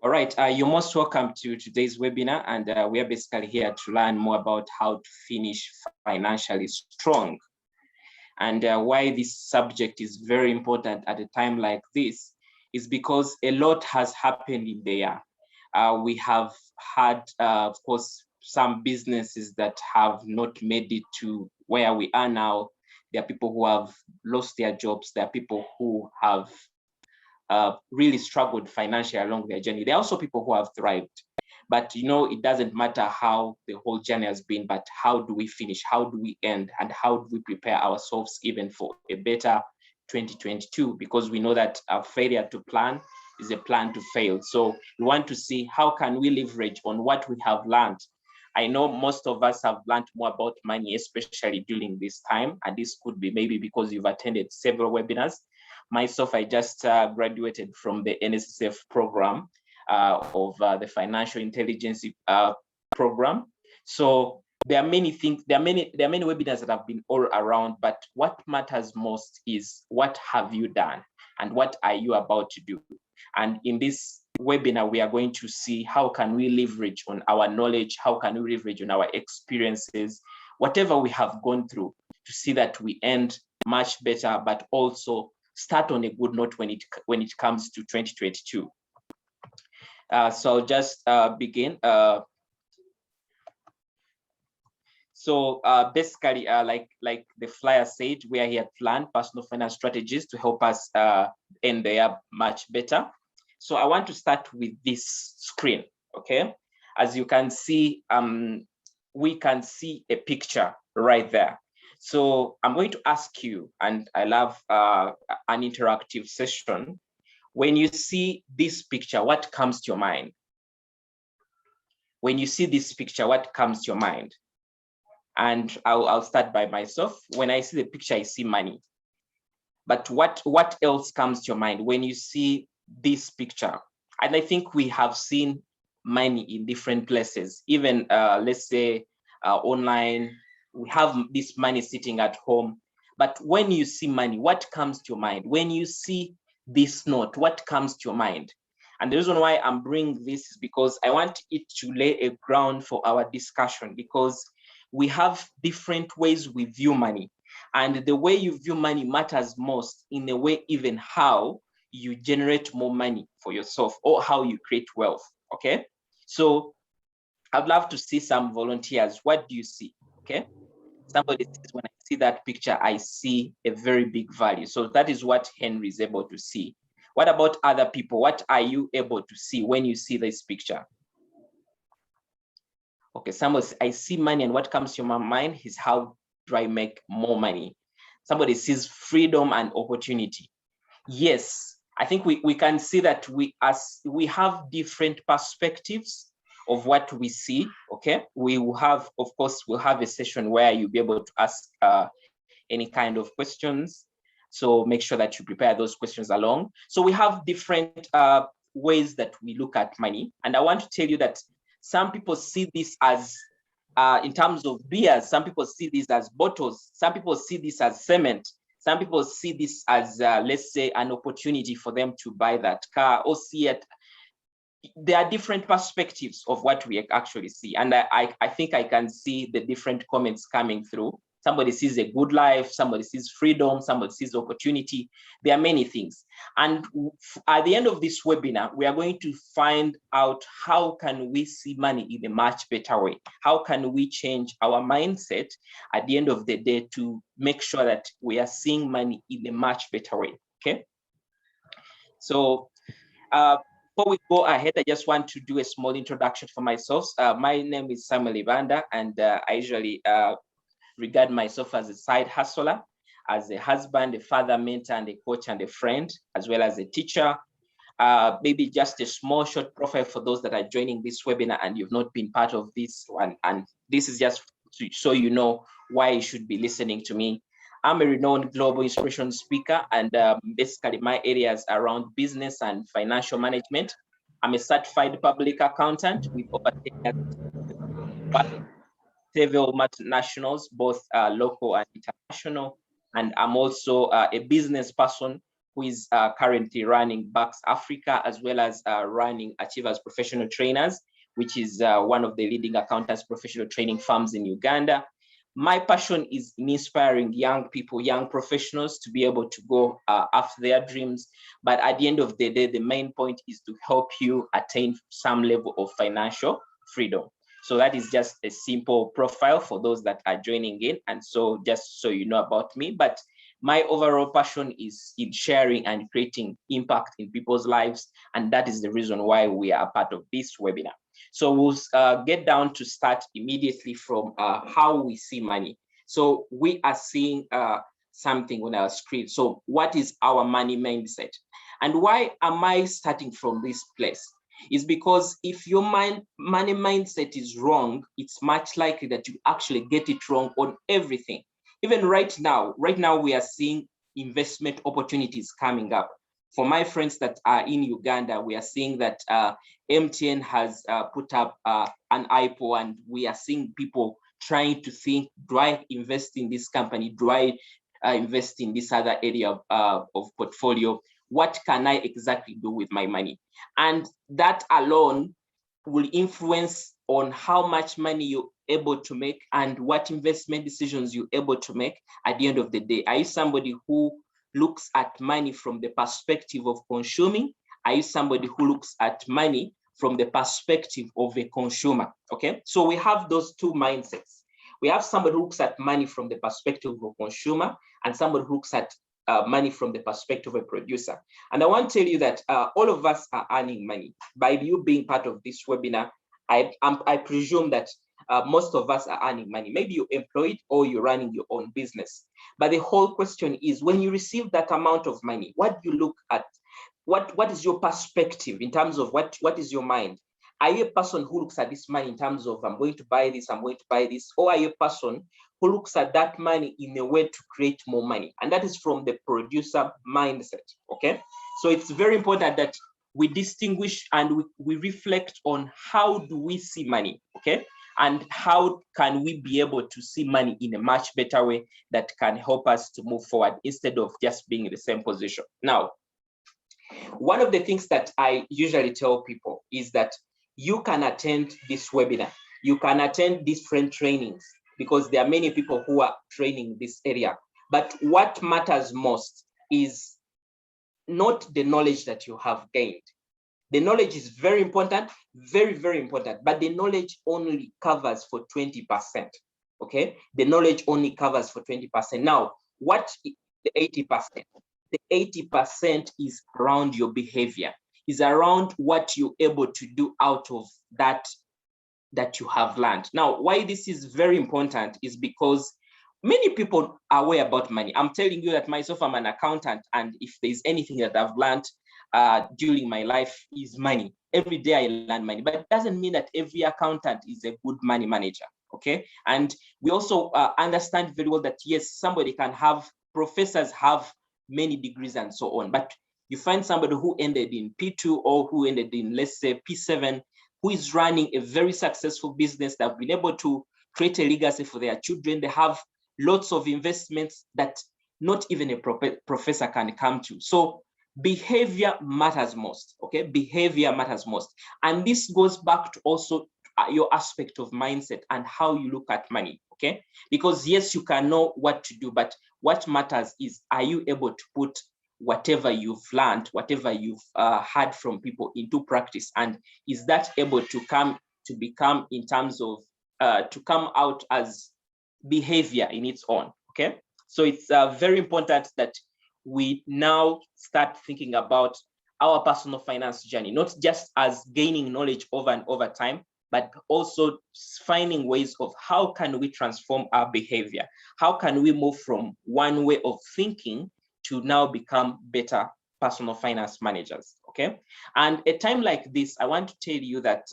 All right, you're most welcome to today's webinar, and we are basically here to learn more about how to finish financially strong. And why this subject is very important at a time like this is because a lot has happened in the year. We have had, of course, some businesses that have not made it to where we are now. There are people who have lost their jobs. There are people who have really struggled financially along their journey. There are also people who have thrived. But it doesn't matter how the whole journey has been, but how do we finish? How do we end? And how do we prepare ourselves even for a better 2022? Because we know that a failure to plan is a plan to fail. So we want to see how can we leverage on what we have learned. I know most of us have learned more about money, especially during this time. And this could be maybe because you've attended several webinars. Myself, I just graduated from the NSSF program of the financial intelligence program. So there are many things, there are many webinars that have been all around, but what matters most is what have you done and what are you about to do? And in this webinar, we are going to see how can we leverage on our knowledge, how can we leverage on our experiences, whatever we have gone through, to see that we end much better, but also start on a good note when it comes to 2022. So I'll just begin. So basically, like the flyer said, we are here to learn personal finance strategies to help us end the year much better. So I want to start with this screen, okay? As you can see, we can see a picture right there. So I'm going to ask you, and I love an interactive session. When you see this picture, what comes to your mind? When you see this picture, what comes to your mind? And I'll start by myself. When I see the picture, I see money. But what else comes to your mind when you see this picture? And I think we have seen money in different places. Even let's say online, we have this money sitting at home. But when you see money, what comes to your mind? When you see this note, what comes to your mind? And the reason why I'm bringing this is because I want it to lay a ground for our discussion, because we have different ways we view money. And the way you view money matters most in the way even how you generate more money for yourself or how you create wealth, okay? So I'd love to see some volunteers. What do you see, okay? Somebody says, when I see that picture, I see a very big value. So that is what Henry is able to see. What about other people? What are you able to see when you see this picture? Okay, somebody says, I see money, and what comes to my mind is how do I make more money? Somebody sees freedom and opportunity. Yes, I think we can see that we have different perspectives of what we see, okay? We will have, of course, we'll have a session where you'll be able to ask any kind of questions. So make sure that you prepare those questions along. So we have different ways that we look at money. And I want to tell you that some people see this as, in terms of beers, some people see this as bottles, some people see this as cement, some people see this as, let's say, an opportunity for them to buy that car or see it. There are different perspectives of what we actually see. And I think I can see the different comments coming through. Somebody sees a good life, somebody sees freedom, somebody sees opportunity. There are many things. And at the end of this webinar, we are going to find out how can we see money in a much better way? How can we change our mindset at the end of the day to make sure that we are seeing money in a much better way, okay? So before we go ahead, I just want to do a small introduction for myself. My name is Samuel Ibanda, and I usually regard myself as a side hustler, as a husband, a father, mentor, and a coach, and a friend, as well as a teacher. Maybe just a small short profile for those that are joining this webinar and you've not been part of this one. And this is just so you know why you should be listening to me. I'm a renowned global inspiration speaker, and basically my areas around business and financial management. I'm a certified public accountant with over 10 years, several multinationals, both local and international. And I'm also a business person who is currently running Bucks Africa, as well as running Achievers Professional Trainers, which is one of the leading accountants professional training firms in Uganda. My passion is in inspiring young people, young professionals to be able to go after their dreams. But at the end of the day, the main point is to help you attain some level of financial freedom. So that is just a simple profile for those that are joining in. And so just so you know about me, but my overall passion is in sharing and creating impact in people's lives. And that is the reason why we are a part of this webinar. So we'll get down to start immediately from how we see money. So we are seeing something on our screen. So what is our money mindset? And why am I starting from this place? Is because if your money mindset is wrong, it's much likely that you actually get it wrong on everything. Even right now we are seeing investment opportunities coming up. For my friends that are in Uganda, we are seeing that MTN has put up an IPO, and we are seeing people trying to think, do I invest in this company? Do I invest in this other area of portfolio? What can I exactly do with my money? And that alone will influence on how much money you're able to make and what investment decisions you're able to make at the end of the day. Are you somebody who looks at money from the perspective of consuming? Are you somebody who looks at money from the perspective of a consumer? Okay, so we have those two mindsets. We have somebody who looks at money from the perspective of a consumer, and somebody who looks at money from the perspective of a producer. And I want to tell you that all of us are earning money. By you being part of this webinar, I presume that most of us are earning money. Maybe you're employed or you're running your own business. But the whole question is, when you receive that amount of money, what do you look at? What is your perspective in terms of what is your mind? Are you a person who looks at this money in terms of, I'm going to buy this, I'm going to buy this? Or are you a person who looks at that money in a way to create more money? And that is from the producer mindset, okay? So it's very important that we distinguish and we reflect on how do we see money, okay? And how can we be able to see money in a much better way that can help us to move forward instead of just being in the same position. Now, one of the things that I usually tell people is that you can attend this webinar, you can attend different trainings, because there are many people who are training this area. But what matters most is not the knowledge that you have gained. The knowledge is very important, very, very important, but the knowledge only covers for 20%, okay? The knowledge only covers for 20%. Now, what is the 80%? The 80% is around your behavior, is around what you're able to do out of that you have learned. Now, why this is very important is because many people are aware about money. I'm telling you that myself, I'm an accountant, and if there's anything that I've learned during my life is money. Every day I learn money, but it doesn't mean that every accountant is a good money manager, okay? And we also understand very well that yes, somebody can have, professors have many degrees and so on, but you find somebody who ended in P2 or who ended in, let's say, P7, who is running a very successful business. They've been able to create a legacy for their children. They have lots of investments that not even a professor can come to. So behavior matters most, okay? Behavior matters most. And this goes back to also your aspect of mindset and how you look at money, okay? Because yes, you can know what to do, but what matters is, are you able to put whatever you've learned, whatever you've heard from people into practice? And is that able to become in terms of, to come out as behavior in its own, okay? So it's very important that we now start thinking about our personal finance journey, not just as gaining knowledge over and over time, but also finding ways of how can we transform our behavior? How can we move from one way of thinking to now become better personal finance managers, okay? And a time like this, I want to tell you that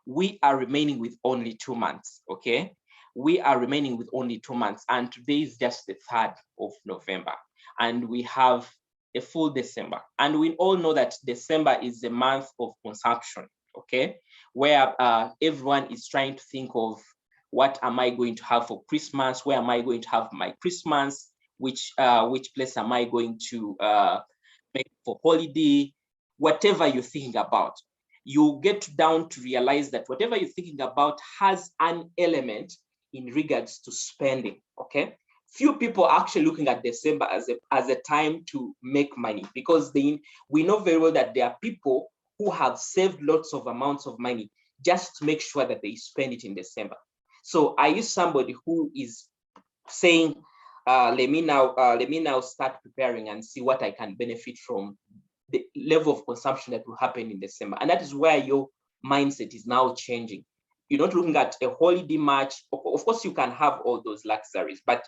we are remaining with only 2 months, okay? We are remaining with only 2 months, and today is just the 3rd of November, and we have a full December. And we all know that December is the month of consumption, okay? Where everyone is trying to think of, what am I going to have for Christmas? Where am I going to have my Christmas? which place am I going to make for holiday, whatever you're thinking about. You get down to realize that whatever you're thinking about has an element in regards to spending, okay? Few people are actually looking at December as a time to make money, because we know very well that there are people who have saved lots of amounts of money just to make sure that they spend it in December. So are you somebody who is saying, let me now start preparing and see what I can benefit from the level of consumption that will happen in December? And that is where your mindset is now changing. You're not looking at a holiday match. Of course, you can have all those luxuries, but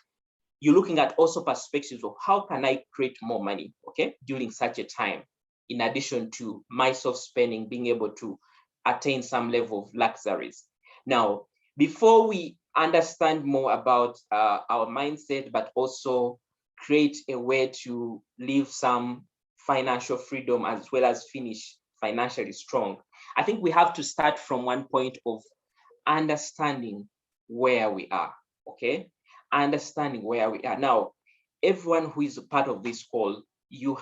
you're looking at also perspectives of how can I create more money, okay, during such a time, in addition to myself spending, being able to attain some level of luxuries. Now, before we understand more about our mindset, but also create a way to live some financial freedom as well as finish financially strong, I think we have to start from one point of understanding where we are, okay? Understanding where we are. Now, everyone who is a part of this call, you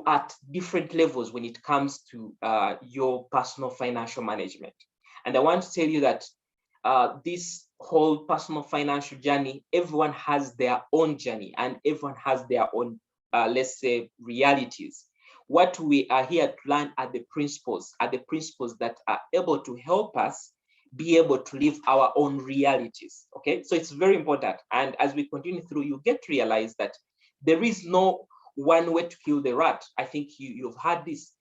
at different levels when it comes to your personal financial management. And I want to tell you that this whole personal financial journey, everyone has their own journey and everyone has their own, let's say, realities. What we are here to learn are the principles that are able to help us be able to live our own realities, okay? So it's very important. And as we continue through, you get to realize that there is no one way to kill the rat. I think you've heard this.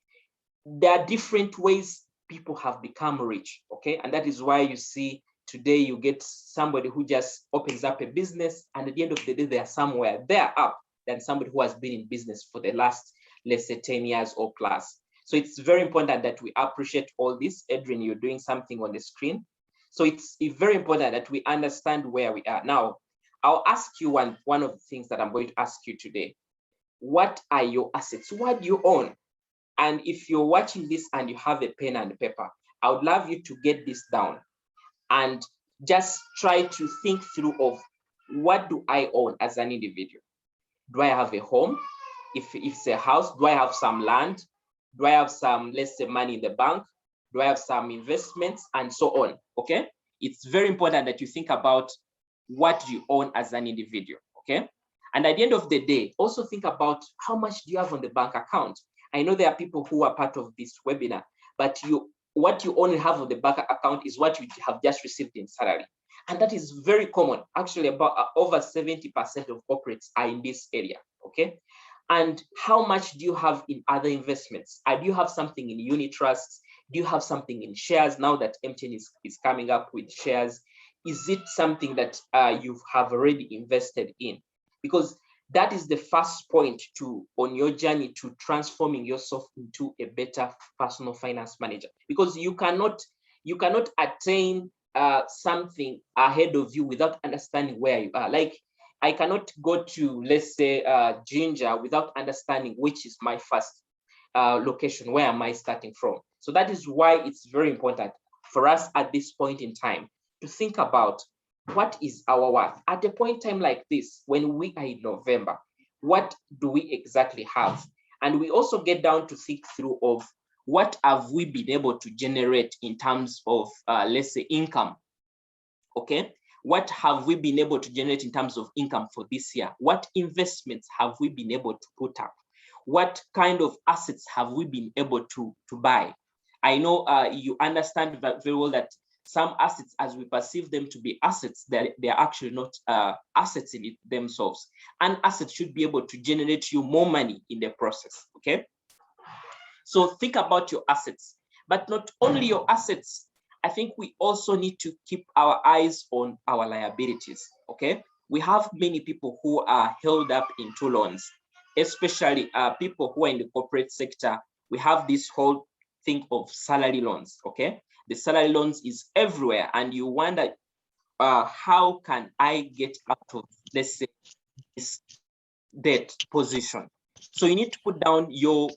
There are different ways people have become rich, okay? And that is why you see today you get somebody who just opens up a business, and at the end of the day, they are somewhere they're up than somebody who has been in business for the last, let's say, 10 years or plus. So it's very important that we appreciate all this. Adrian, you're doing something on the screen. So it's very important that we understand where we are. Now, I'll ask you one of the things that I'm going to ask you today. What are your assets? What do you own? And if you're watching this and you have a pen and paper, I would love you to get this down and just try to think through of what do I own as an individual? Do I have a home? If it's a house, do I have some land? Do I have some, let's say, money in the bank? Do I have some investments and so on? Okay. It's very important that you think about what you own as an individual. Okay. And at the end of the day, also think about how much do you have on the bank account? I know there are people who are part of this webinar, but what you only have on the bank account is what you have just received in salary. And that is very common. Actually, about over 70% of corporates are in this area. Okay. And how much do you have in other investments? Do you have something in unit trusts? Do you have something in shares now that MTN is coming up with shares? Is it something that you have already invested in? Because that is the first point on your journey to transforming yourself into a better personal finance manager. Because you cannot attain something ahead of you without understanding where you are. Like, I cannot go to, let's say, Ginger without understanding which is my first location. Where am I starting from? So that is why it's very important for us at this point in time to think about what is our worth. At a point in time like this, when we are in November, what do we exactly have? And we also get down to think through of what have we been able to generate in terms of, let's say, income, okay? What have we been able to generate in terms of income for this year? What investments have we been able to put up? What kind of assets have we been able to buy? I know you understand very well that some assets, as we perceive them to be assets, they're actually not assets in it themselves. And assets should be able to generate you more money in the process, okay? So think about your assets, but not only your assets. I think we also need to keep our eyes on our liabilities, okay? We have many people who are held up into loans, especially people who are in the corporate sector. We have this whole thing of salary loans, okay? The salary loans is everywhere, and you wonder, how can I get out of, let's say, this debt position? So you need to put down your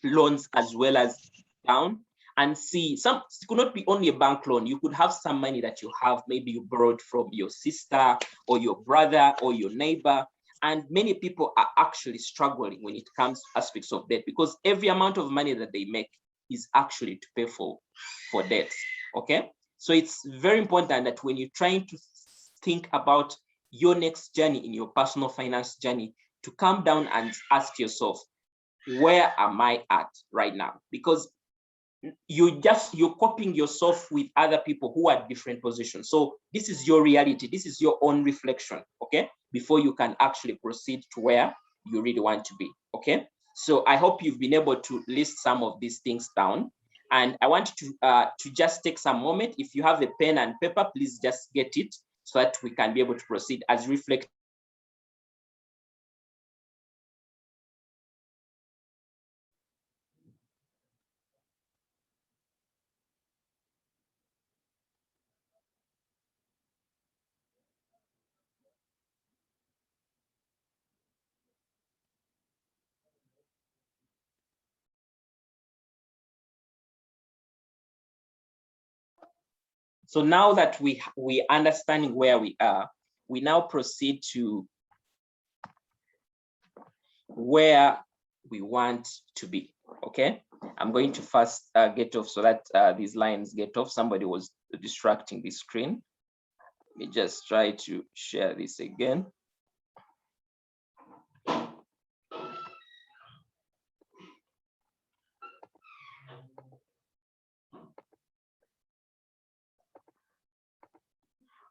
loans as well as down, and see, some it could not be only a bank loan. You could have some money that you have, maybe you borrowed from your sister or your brother or your neighbor. And many people are actually struggling when it comes to aspects of debt, because every amount of money that they make is actually to pay for debts. Okay, so it's very important that when you're trying to think about your next journey in your personal finance journey, to calm down and ask yourself, where am I at right now? Because you're copying yourself with other people who are different positions. So this is your reality, this is your own reflection, okay, before you can actually proceed to where you really want to be. Okay, so I hope you've been able to list some of these things down, and I want you to just take some moment. If you have a pen and paper, please just get it so that we can be able to proceed as reflect. So now that we understanding where we are, we now proceed to where we want to be. Okay, I'm going to first get off so that these lines get off. Somebody was distracting the screen. Let me just try to share this again.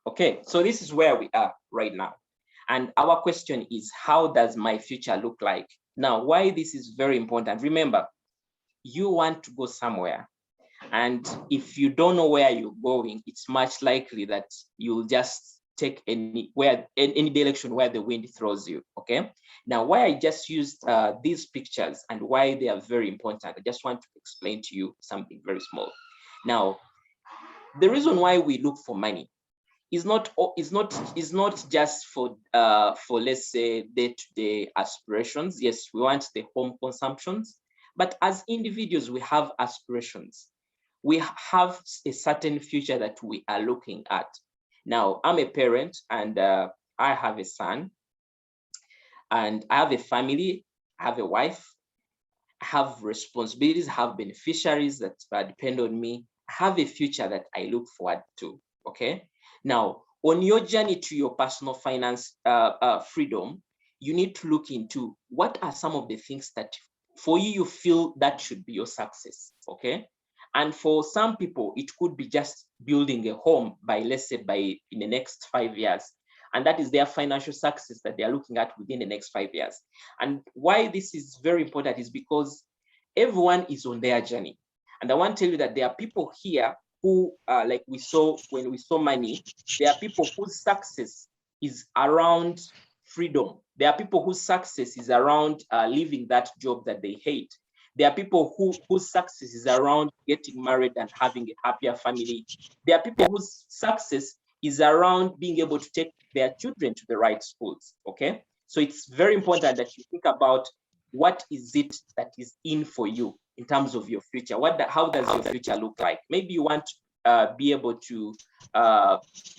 Okay, so this is where we are right now. And our question is, how does my future look like? Now, why this is very important, remember, you want to go somewhere. And if you don't know where you're going, it's much likely that you'll just take any direction where the wind throws you. Okay. Now, why I just used these pictures and why they are very important, I just want to explain to you something very small. Now, the reason why we look for money is not just for let's say day-to-day aspirations. Yes, we want the home consumptions, but as individuals, we have aspirations. We have a certain future that we are looking at. Now, I'm a parent and I have a son, and I have a family, I have a wife, I have responsibilities, I have beneficiaries that depend on me. I have a future that I look forward to. Okay. Now, on your journey to your personal finance freedom, you need to look into what are some of the things that for you feel that should be your success. Okay. And for some people, it could be just building a home by, let's say, by in the next 5 years. And that is their financial success that they are looking at within the next 5 years. And why this is very important is because everyone is on their journey. And I want to tell you that there are people here who, like we saw when we saw money, there are people whose success is around freedom. There are people whose success is around leaving that job that they hate. There are people whose success is around getting married and having a happier family. There are people whose success is around being able to take their children to the right schools. Okay, so it's very important that you think about what is it that is in for you in terms of your future. How does your future look like? Maybe you want to be able to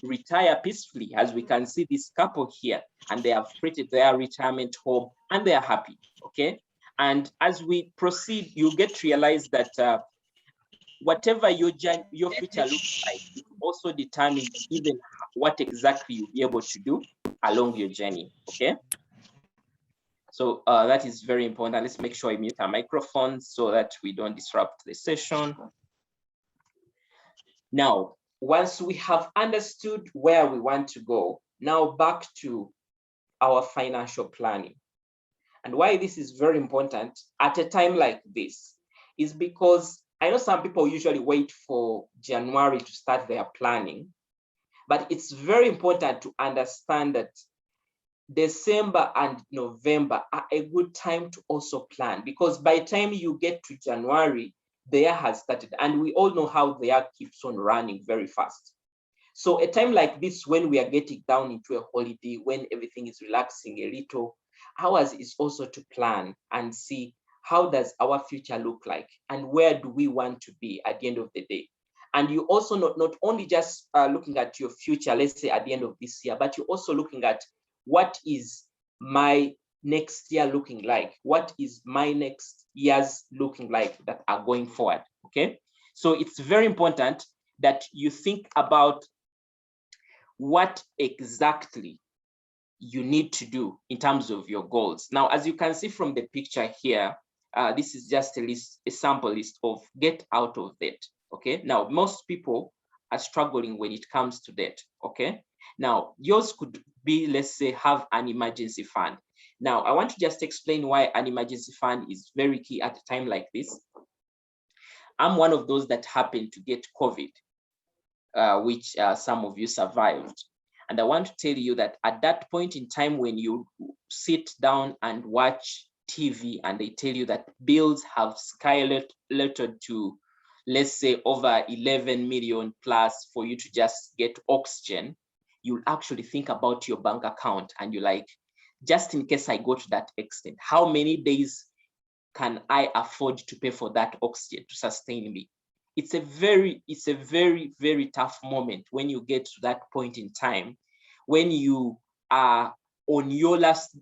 retire peacefully, as we can see this couple here, and they have created their retirement home and they are happy. Okay, and as we proceed, you get to realize that whatever your future looks like, it also determines even what exactly you'll be able to do along your journey. Okay, so that is very important. Let's make sure we mute our microphones so that we don't disrupt the session. Now, once we have understood where we want to go, now back to our financial planning. And why this is very important at a time like this is because I know some people usually wait for January to start their planning, but it's very important to understand that December and November are a good time to also plan, because by the time you get to January, the year has started, and we all know how the year keeps on running very fast. So a time like this, when we are getting down into a holiday, when everything is relaxing a little, ours is also to plan and see how does our future look like, and where do we want to be at the end of the day? And you also not only just looking at your future, let's say at the end of this year, but you're also looking at what is my next year looking like? What is my next years looking like that are going forward? Okay. So it's very important that you think about what exactly you need to do in terms of your goals. Now, as you can see from the picture here, this is just a sample list of get out of debt. Okay. Now, most people are struggling when it comes to debt. Okay. Now, yours could be, let's say, have an emergency fund. Now, I want to just explain why an emergency fund is very key at a time like this. I'm one of those that happened to get COVID, which some of you survived. And I want to tell you that at that point in time, when you sit down and watch TV and they tell you that bills have skyrocketed to, let's say, over 11 million plus for you to just get oxygen, you'll actually think about your bank account and you're like, just in case I go to that extent, how many days can I afford to pay for that oxygen to sustain me? It's a very, very tough moment when you get to that point in time, when you are on your last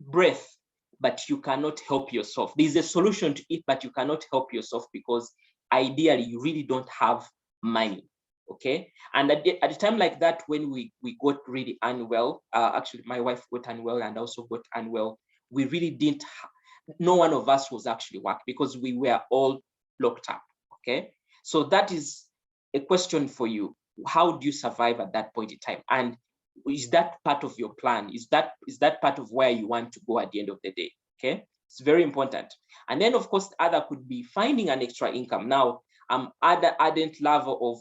breath, but you cannot help yourself. There's a solution to it, but you cannot help yourself because ideally you really don't have money. Okay. And at a time like that, when we got really unwell, actually my wife got unwell and also got unwell, we really didn't, no one of us was actually working because we were all locked up. Okay. So that is a question for you. How do you survive at that point in time? And is that part of your plan? Is that part of where you want to go at the end of the day? Okay. It's very important. And then of course, the other could be finding an extra income. Now, I'm ardent lover of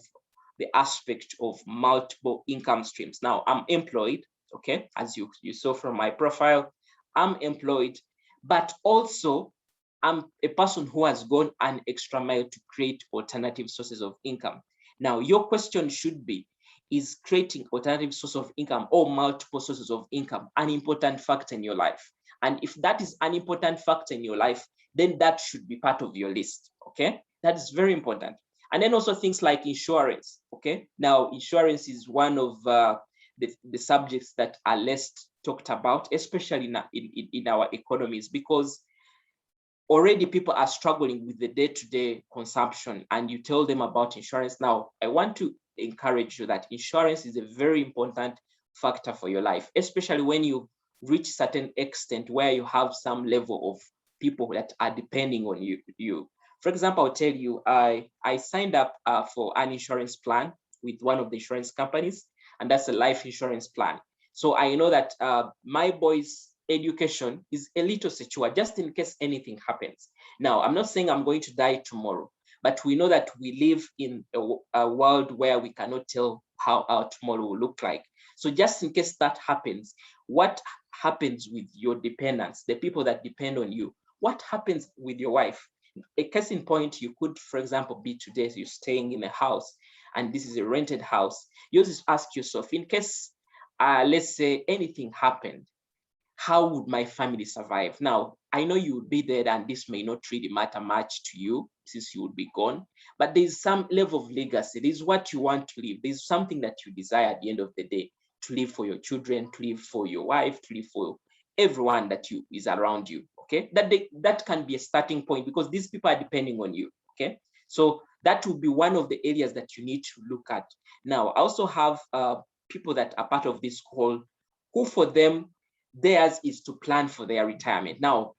the aspect of multiple income streams. Now, I'm employed, okay, as you saw from my profile, I'm employed, but also I'm a person who has gone an extra mile to create alternative sources of income. Now, your question should be, is creating alternative source of income or multiple sources of income an important factor in your life? And if that is an important factor in your life, then that should be part of your list, okay? That is very important. And then also things like insurance, okay? Now, insurance is one of the subjects that are less talked about, especially in our economies, because already people are struggling with the day-to-day consumption and you tell them about insurance. Now, I want to encourage you that insurance is a very important factor for your life, especially when you reach certain extent where you have some level of people that are depending on you. For example, I'll tell you, I signed up for an insurance plan with one of the insurance companies, and that's a life insurance plan. So I know that my boys' education is a little secure, just in case anything happens. Now, I'm not saying I'm going to die tomorrow, but we know that we live in a world where we cannot tell how our tomorrow will look like. So just in case that happens, what happens with your dependents, the people that depend on you? What happens with your wife? A case in point, you could, for example, be today, you're staying in a house and this is a rented house. You just ask yourself, in case, let's say anything happened, how would my family survive? Now, I know you would be there and this may not really matter much to you since you would be gone, but there's some level of legacy. There's what you want to leave. There's something that you desire at the end of the day, to live for your children, to live for your wife, to live for everyone that is around you, okay? That can be a starting point because these people are depending on you, okay? So that will be one of the areas that you need to look at. Now, I also have people that are part of this call who for them, theirs is to plan for their retirement. Now,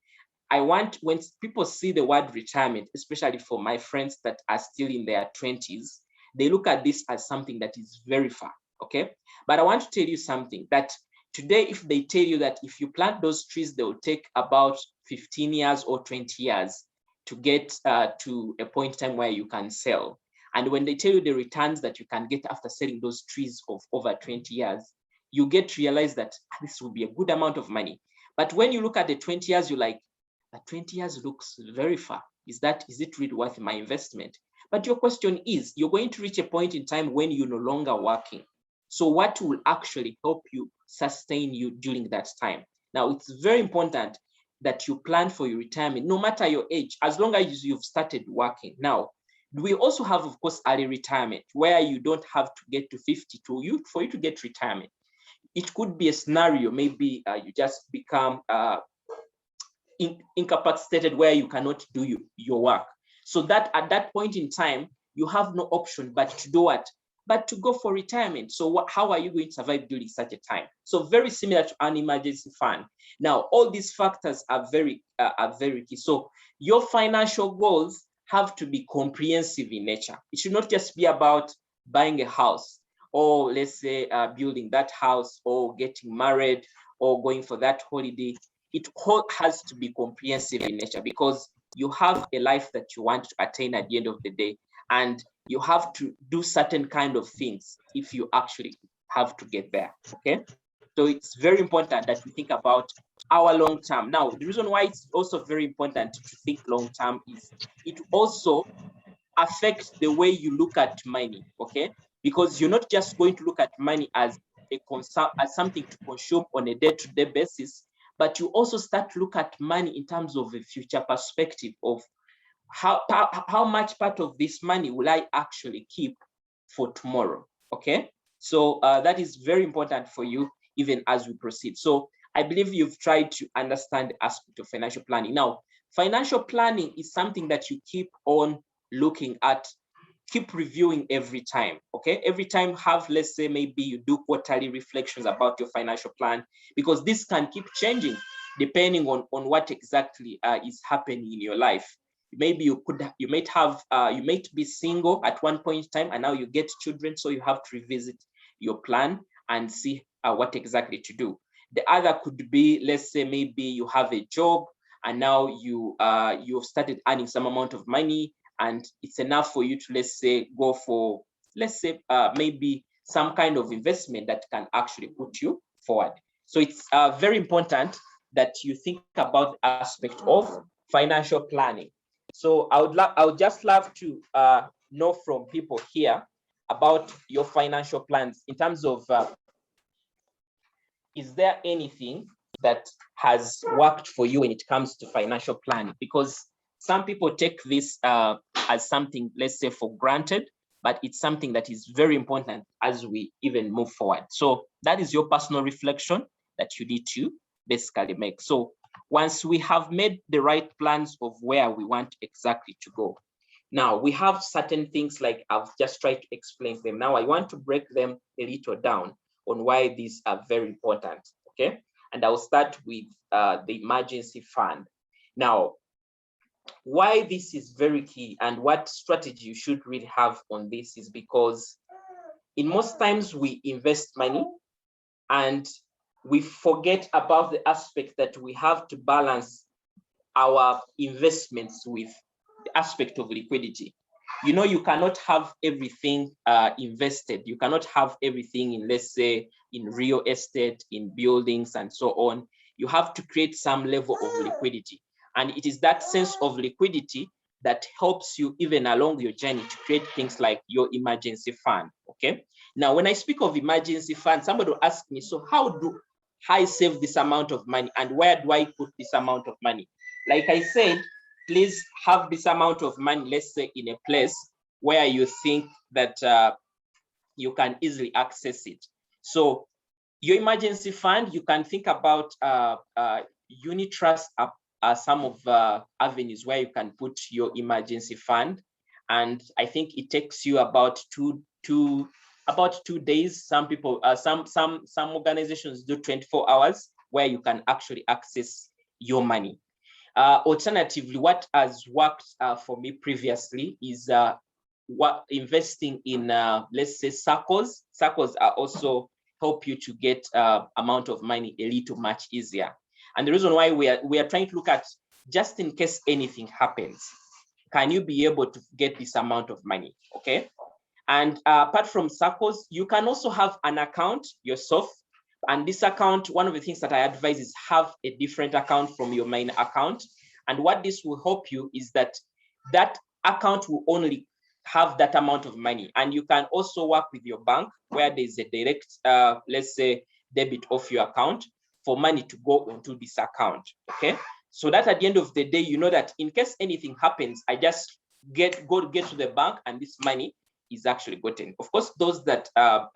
I want, when people see the word retirement, especially for my friends that are still in their 20s, they look at this as something that is very far, okay? But I want to tell you something, that today, if they tell you that if you plant those trees, they will take about 15 years or 20 years to get to a point in time where you can sell. And when they tell you the returns that you can get after selling those trees of over 20 years, you get to realize that this will be a good amount of money. But when you look at the 20 years, you're like, that 20 years looks very far. Is it really worth my investment? But your question is, you're going to reach a point in time when you're no longer working. So what will actually help you sustain you during that time? Now, it's very important. that you plan for your retirement, no matter your age, as long as you've started working. Now, we also have, of course, early retirement, where you don't have to get to 50 for you to get retirement. It could be a scenario, maybe you just become incapacitated where you cannot do your work. So that at that point in time, you have no option but to do what? But to go for retirement. So how are you going to survive during such a time? So very similar to an emergency fund. Now, all these factors are very key. So your financial goals have to be comprehensive in nature. It should not just be about buying a house, or let's say building that house, or getting married, or going for that holiday. It all has to be comprehensive in nature, because you have a life that you want to attain at the end of the day, and you have to do certain kind of things if you actually have to get there. Okay, so it's very important that we think about our long term. Now, the reason why it's also very important to think long term is it also affects the way you look at money. Okay, because you're not just going to look at money as as something to consume on a day-to-day basis, but you also start to look at money in terms of a future perspective of how much part of this money will I actually keep for tomorrow. Okay, so that is very important for you even as we proceed. So I believe you've tried to understand the aspect of financial planning. Now, financial planning is something that you keep on looking at, keep reviewing every time. Okay, every time have, let's say, maybe you do quarterly reflections about your financial plan, because this can keep changing depending on what exactly is happening in your life. Maybe you might be single at one point in time, and now you get children, so you have to revisit your plan and see what exactly to do. The other could be, let's say, maybe you have a job, and now you've started earning some amount of money, and it's enough for you to, let's say, go for, let's say, maybe some kind of investment that can actually put you forward. So it's very important that you think about the aspect of financial planning. So I would just love to know from people here about your financial plans in terms of is there anything that has worked for you when it comes to financial planning? Because some people take this as something, let's say, for granted, but it's something that is very important as we even move forward. So that is your personal reflection that you need to basically make. So once we have made the right plans of where we want exactly to go, now we have certain things like I've just tried to explain them. Now I want to break them a little down on why these are very important. Okay, and I'll start with the emergency fund. Now, why this is very key and what strategy you should really have on this is because in most times we invest money and we forget about the aspect that we have to balance our investments with the aspect of liquidity. You know, you cannot have everything invested. You cannot have everything in, let's say, in real estate, in buildings, and so on. You have to create some level of liquidity. And it is that sense of liquidity that helps you even along your journey to create things like your emergency fund. Okay. Now, when I speak of emergency fund, somebody will ask me, so how do I save this amount of money and where do I put this amount of money? Like I said, please have this amount of money, let's say, in a place where you think that you can easily access it. So your emergency fund, you can think about unit trust are some of avenues where you can put your emergency fund. And I think it takes you about about 2 days. Some people, some organizations do 24 hours where you can actually access your money. Alternatively, what has worked for me previously is investing in, let's say, SACCOs. SACCOs are also help you to get amount of money a little much easier. And the reason why we are trying to look at, just in case anything happens, can you be able to get this amount of money? Okay. And apart from SACCOs, you can also have an account yourself. And this account, one of the things that I advise is have a different account from your main account. And what this will help you is that that account will only have that amount of money. And you can also work with your bank where there's a direct, let's say, debit of your account for money to go into this account. Okay. So that at the end of the day, you know that in case anything happens, I just get to the bank and this money is actually gotten. Of course, those that are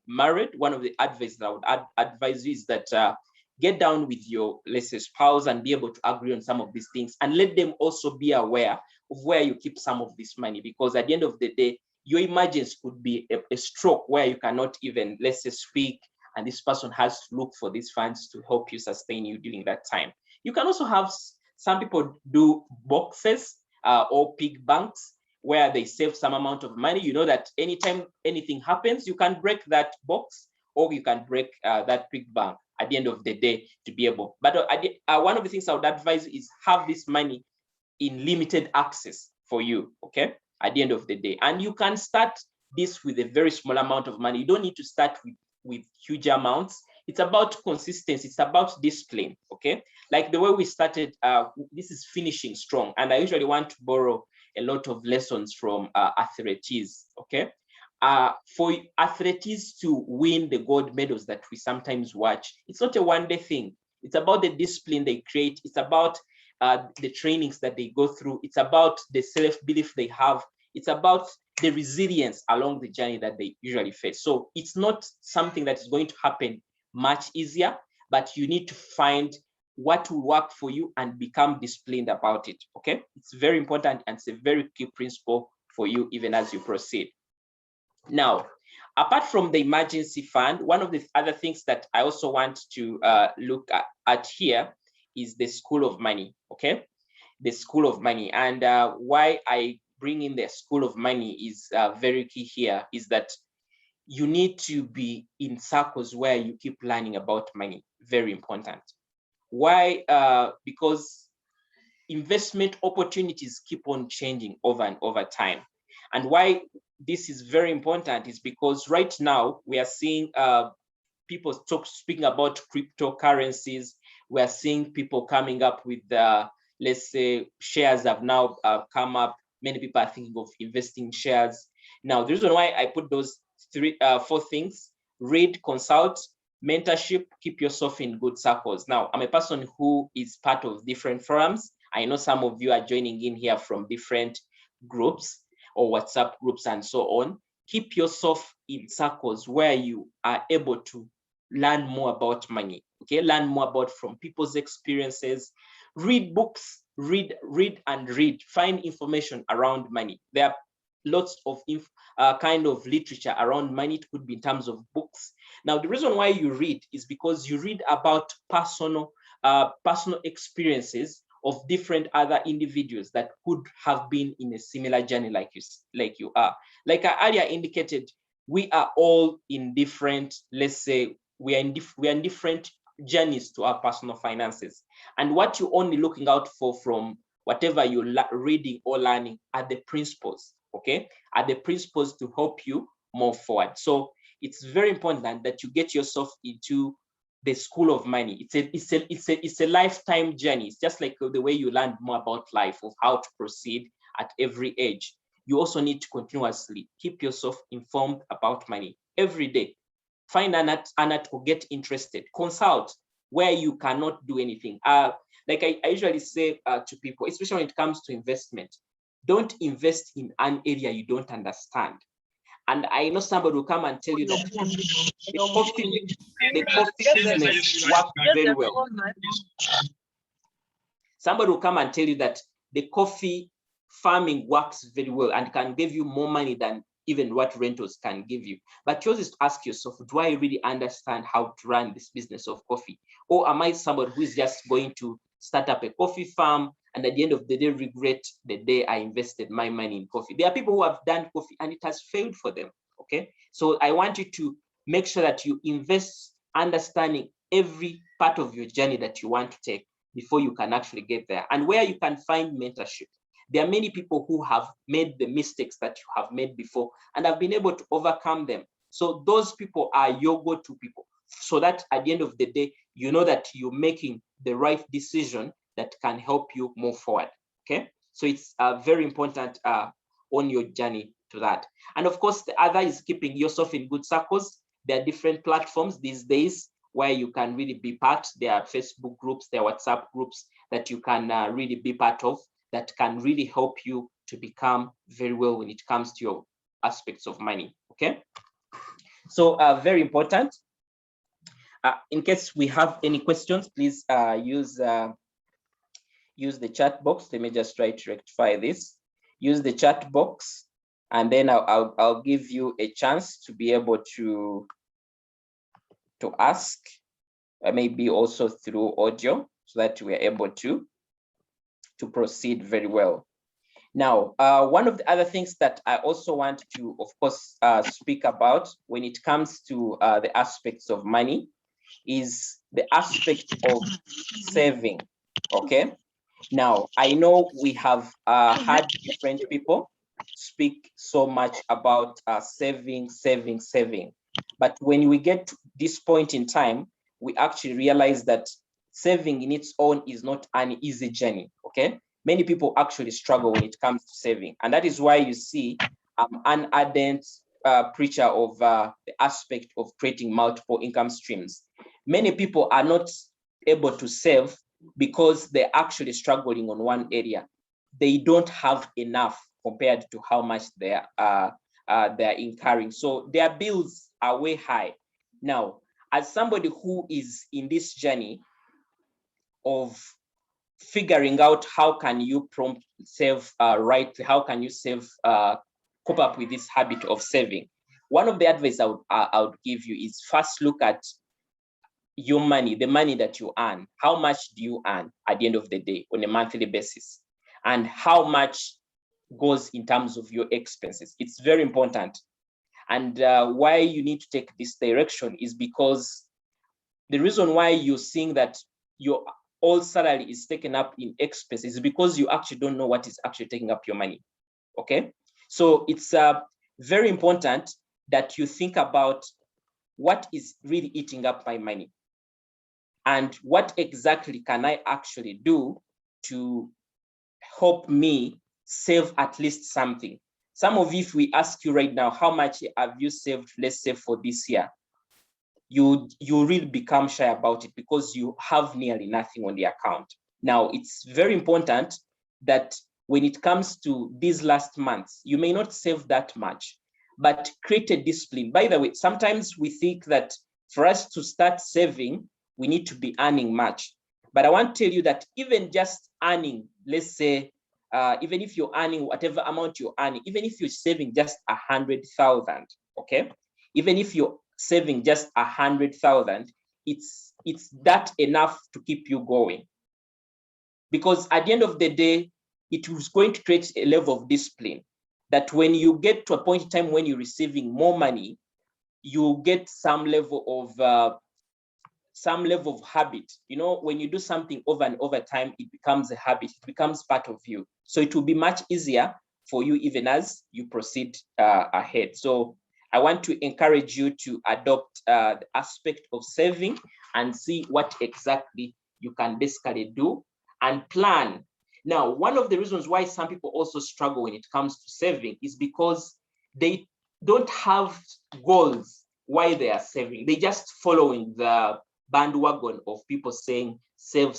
married, one of the advice that I would advise you is that get down with your, let's say, spouse and be able to agree on some of these things, and let them also be aware of where you keep some of this money, because at the end of the day, your emergency could be a stroke where you cannot even, let's say, speak, and this person has to look for these funds to help you sustain you during that time. You can also have some people do boxes or pig banks where they save some amount of money. You know that anytime anything happens, you can break that box or you can break that pig bank at the end of the day to be able. But one of the things I would advise is have this money in limited access for you, okay, at the end of the day. And you can start this with a very small amount of money. You don't need to start with huge amounts. It's about consistency. It's about discipline, okay? Like the way we started, this is finishing strong. And I usually want to borrow a lot of lessons from athletes, okay? For athletes to win the gold medals that we sometimes watch, it's not a one-day thing. It's about the discipline they create. It's about the trainings that they go through. It's about the self-belief they have. It's about the resilience along the journey that they usually face. So it's not something that is going to happen much easier, but you need to find what will work for you and become disciplined about it, okay? It's very important, and it's a very key principle for you even as you proceed. Now, apart from the emergency fund, one of the other things that I also want to look at here is the school of money, okay? The school of money. And why I bring in the school of money is very key here, is that you need to be in circles where you keep learning about money. Very important. Why? Because investment opportunities keep on changing over and over time. And why this is very important is because right now we are seeing people speaking about cryptocurrencies. We are seeing people coming up with, let's say, shares have now come up. Many people are thinking of investing in shares. Now, the reason why I put those four things: read, consult, mentorship, keep yourself in good circles. Now, I'm a person who is part of different forums. I know some of you are joining in here from different groups or WhatsApp groups and so on. Keep yourself in circles where you are able to learn more about money, okay? Learn more about from people's experiences. Read books, read. Find information around money. There are lots of kind of literature around money. It could be in terms of books. Now, the reason why you read is because you read about personal experiences of different other individuals that could have been in a similar journey like you are. Like I earlier indicated, we are all in different, let's say, we are in different journeys to our personal finances. And what you're only looking out for from whatever you're reading or learning are the principles, okay? Are the principles to help you move forward. So it's very important that you get yourself into the school of money. It's a lifetime journey. It's just like the way you learn more about life, of how to proceed at every age. You also need to continuously keep yourself informed about money every day. Find an article, get interested, consult where you cannot do anything. Like I usually say to people, especially when it comes to investment, don't invest in an area you don't understand. And I know somebody will come and tell you that the coffee business works very well. Somebody will come and tell you that the coffee farming works very well and can give you more money than even what rentals can give you. But yours is to ask yourself, do I really understand how to run this business of coffee? Or am I somebody who is just going to start up a coffee farm and at the end of the day regret the day I invested my money in coffee? There are people who have done coffee and it has failed for them, okay? So I want you to make sure that you invest understanding every part of your journey that you want to take before you can actually get there, and where you can find mentorship. There are many people who have made the mistakes that you have made before and have been able to overcome them. So those people are your go-to people, so that at the end of the day, you know that you're making the right decision that can help you move forward, okay? So it's very important on your journey to that. And of course, the other is keeping yourself in good circles. There are different platforms these days where you can really be part. There are Facebook groups, there are WhatsApp groups that you can really be part of that can really help you to become very well when it comes to your aspects of money. Okay, so very important. In case we have any questions, please use the chat box. Let me just try to rectify this. Use the chat box, and then I'll give you a chance to be able to ask, maybe also through audio, so that we're able to proceed very well. Now, one of the other things that I also want to, of course, speak about when it comes to the aspects of money is the aspect of saving. Okay. Now, I know we have had different people speak so much about saving. But when we get to this point in time, we actually realize that saving in its own is not an easy journey. Okay. Many people actually struggle when it comes to saving. And that is why you see an ardent preacher of the aspect of creating multiple income streams. Many people are not able to save because they're actually struggling on one area. They don't have enough compared to how much they're incurring. So their bills are way high. Now, as somebody who is in this journey of figuring out how can you prompt save right, how can you save, cope up with this habit of saving, one of the advice I would give you is first look at your money, the money that you earn. How much do you earn at the end of the day on a monthly basis? And how much goes in terms of your expenses? It's very important. And why you need to take this direction is because the reason why you're seeing that your all salary is taken up in expenses is because you actually don't know what is actually taking up your money. Okay, so it's very important that you think about what is really eating up my money and what exactly can I actually do to help me save at least something. Some of you, if we ask you right now, how much have you saved, let's say for this year, you really become shy about it because you have nearly nothing on the account. Now, it's very important that when it comes to these last months, you may not save that much, but create a discipline. By the way, sometimes we think that for us to start saving, we need to be earning much. But I want to tell you that even just earning, let's say, even if you're earning whatever amount you're earning, even if you're saving just 100,000, okay? Even if you're saving just 100,000, it's that enough to keep you going. Because at the end of the day, it was going to create a level of discipline that when you get to a point in time when you're receiving more money, you get some level of habit. You know, when you do something over and over time, it becomes a habit, it becomes part of you. So it will be much easier for you even as you proceed ahead. So I want to encourage you to adopt the aspect of saving and see what exactly you can basically do and plan. Now, one of the reasons why some people also struggle when it comes to saving is because they don't have goals why they are saving. They just following the bandwagon of people saying save.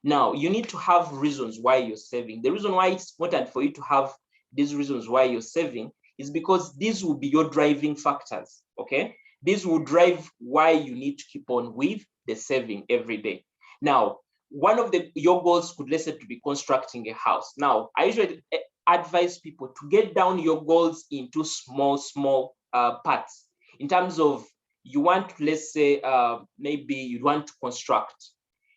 Now, you need to have reasons why you're saving. The reason why it's important for you to have these reasons why you're saving is because these will be your driving factors, okay? These will drive why you need to keep on with the saving every day. Now, one of your goals could, let's say, to be constructing a house. Now, I usually advise people to get down your goals into small parts. In terms of, you want, let's say, maybe you want to construct.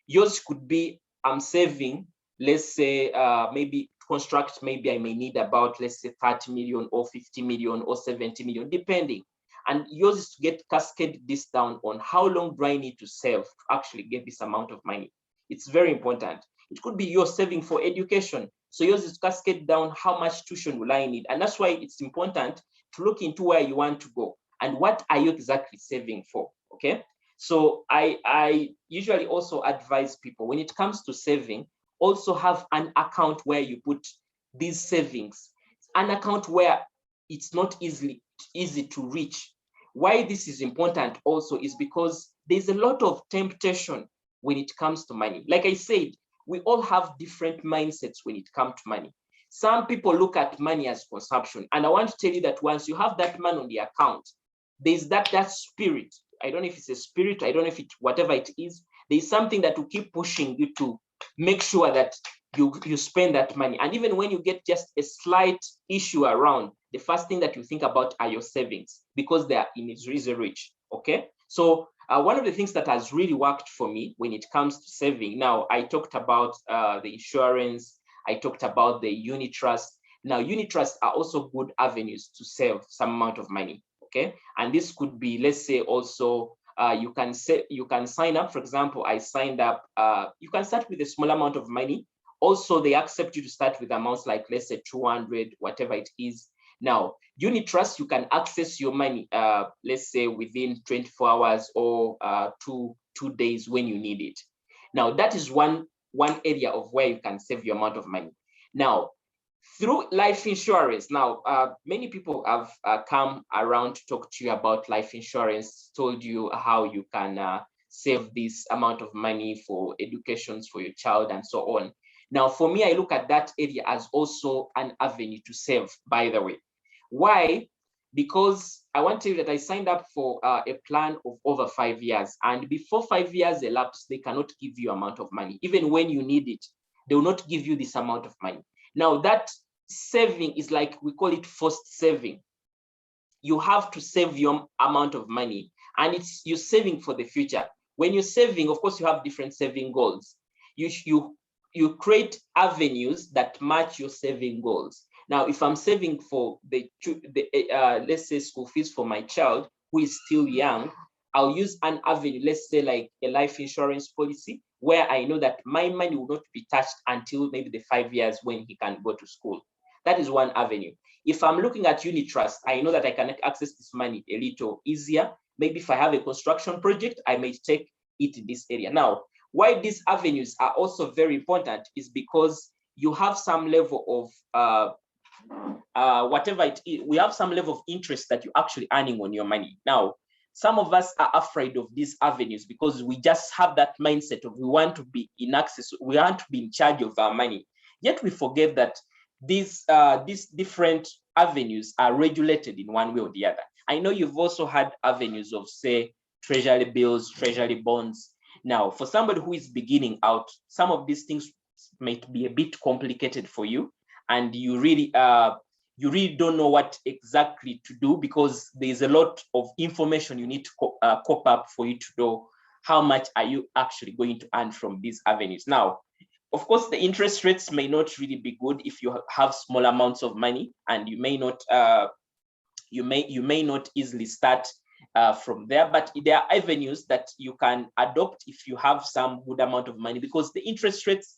Yours could be, I'm saving, let's say, maybe construct, maybe I may need about, let's say, 30 million or 50 million or 70 million, depending. And yours is to get cascade this down on how long do I need to save to actually get this amount of money. It's very important. It could be you're saving for education. So yours is to cascade down how much tuition will I need. And that's why it's important to look into where you want to go and what are you exactly saving for, okay? So I usually also advise people when it comes to saving, also have an account where you put these savings, an account where it's not easy to reach. Why this is important also is because there's a lot of temptation when it comes to money. Like I said, we all have different mindsets when it comes to money. Some people look at money as consumption. And I want to tell you that once you have that money on the account, there's that spirit. I don't know if it's a spirit, I don't know if it's whatever it is. There's something that will keep pushing you to make sure that you spend that money. And even when you get just a slight issue around, the first thing that you think about are your savings, because they are in its reach. Okay. So one of the things that has really worked for me when it comes to saving, now I talked about the insurance, I talked about the unit trust. Now, unit trusts are also good avenues to save some amount of money. Okay. And this could be, let's say, also you can sign up. For example, I signed up. You can start with a small amount of money. Also, they accept you to start with amounts like, let's say, 200, whatever it is. Now, unit trust, you can access your money, let's say, within 24 hours or two days when you need it. Now, that is one area of where you can save your amount of money. Now, through life insurance, now, many people have come around to talk to you about life insurance, told you how you can save this amount of money for educations for your child and so on. Now, for me, I look at that area as also an avenue to save, by the way. Why? Because I want to tell you that I signed up for a plan of over 5 years. And before 5 years elapse, they cannot give you amount of money. Even when you need it, they will not give you this amount of money. Now, that saving is like, we call it forced saving. You have to save your amount of money, and you're saving for the future. When you're saving, of course, you have different saving goals. You create avenues that match your saving goals. Now, if I'm saving for the let's say school fees for my child who is still young, I'll use an avenue, let's say like a life insurance policy, where I know that my money will not be touched until maybe the 5 years when he can go to school. That is one avenue. If I'm looking at unit trust, I know that I can access this money a little easier. Maybe if I have a construction project, I may take it in this area. Now, why these avenues are also very important is because you have some level of whatever it is, we have some level of interest that you're actually earning on your money. Now, some of us are afraid of these avenues because we just have that mindset of we want to be in access, we want to be in charge of our money. Yet we forget that these different avenues are regulated in one way or the other. I know you've also had avenues of, say, treasury bills, treasury bonds. Now, for somebody who is beginning out, some of these things might be a bit complicated for you, and you really don't know what exactly to do, because there's a lot of information you need to cop up for you to know how much are you actually going to earn from these avenues. Now, of course, the interest rates may not really be good if you have small amounts of money, and you may not easily start from there. But there are avenues that you can adopt if you have some good amount of money, because the interest rates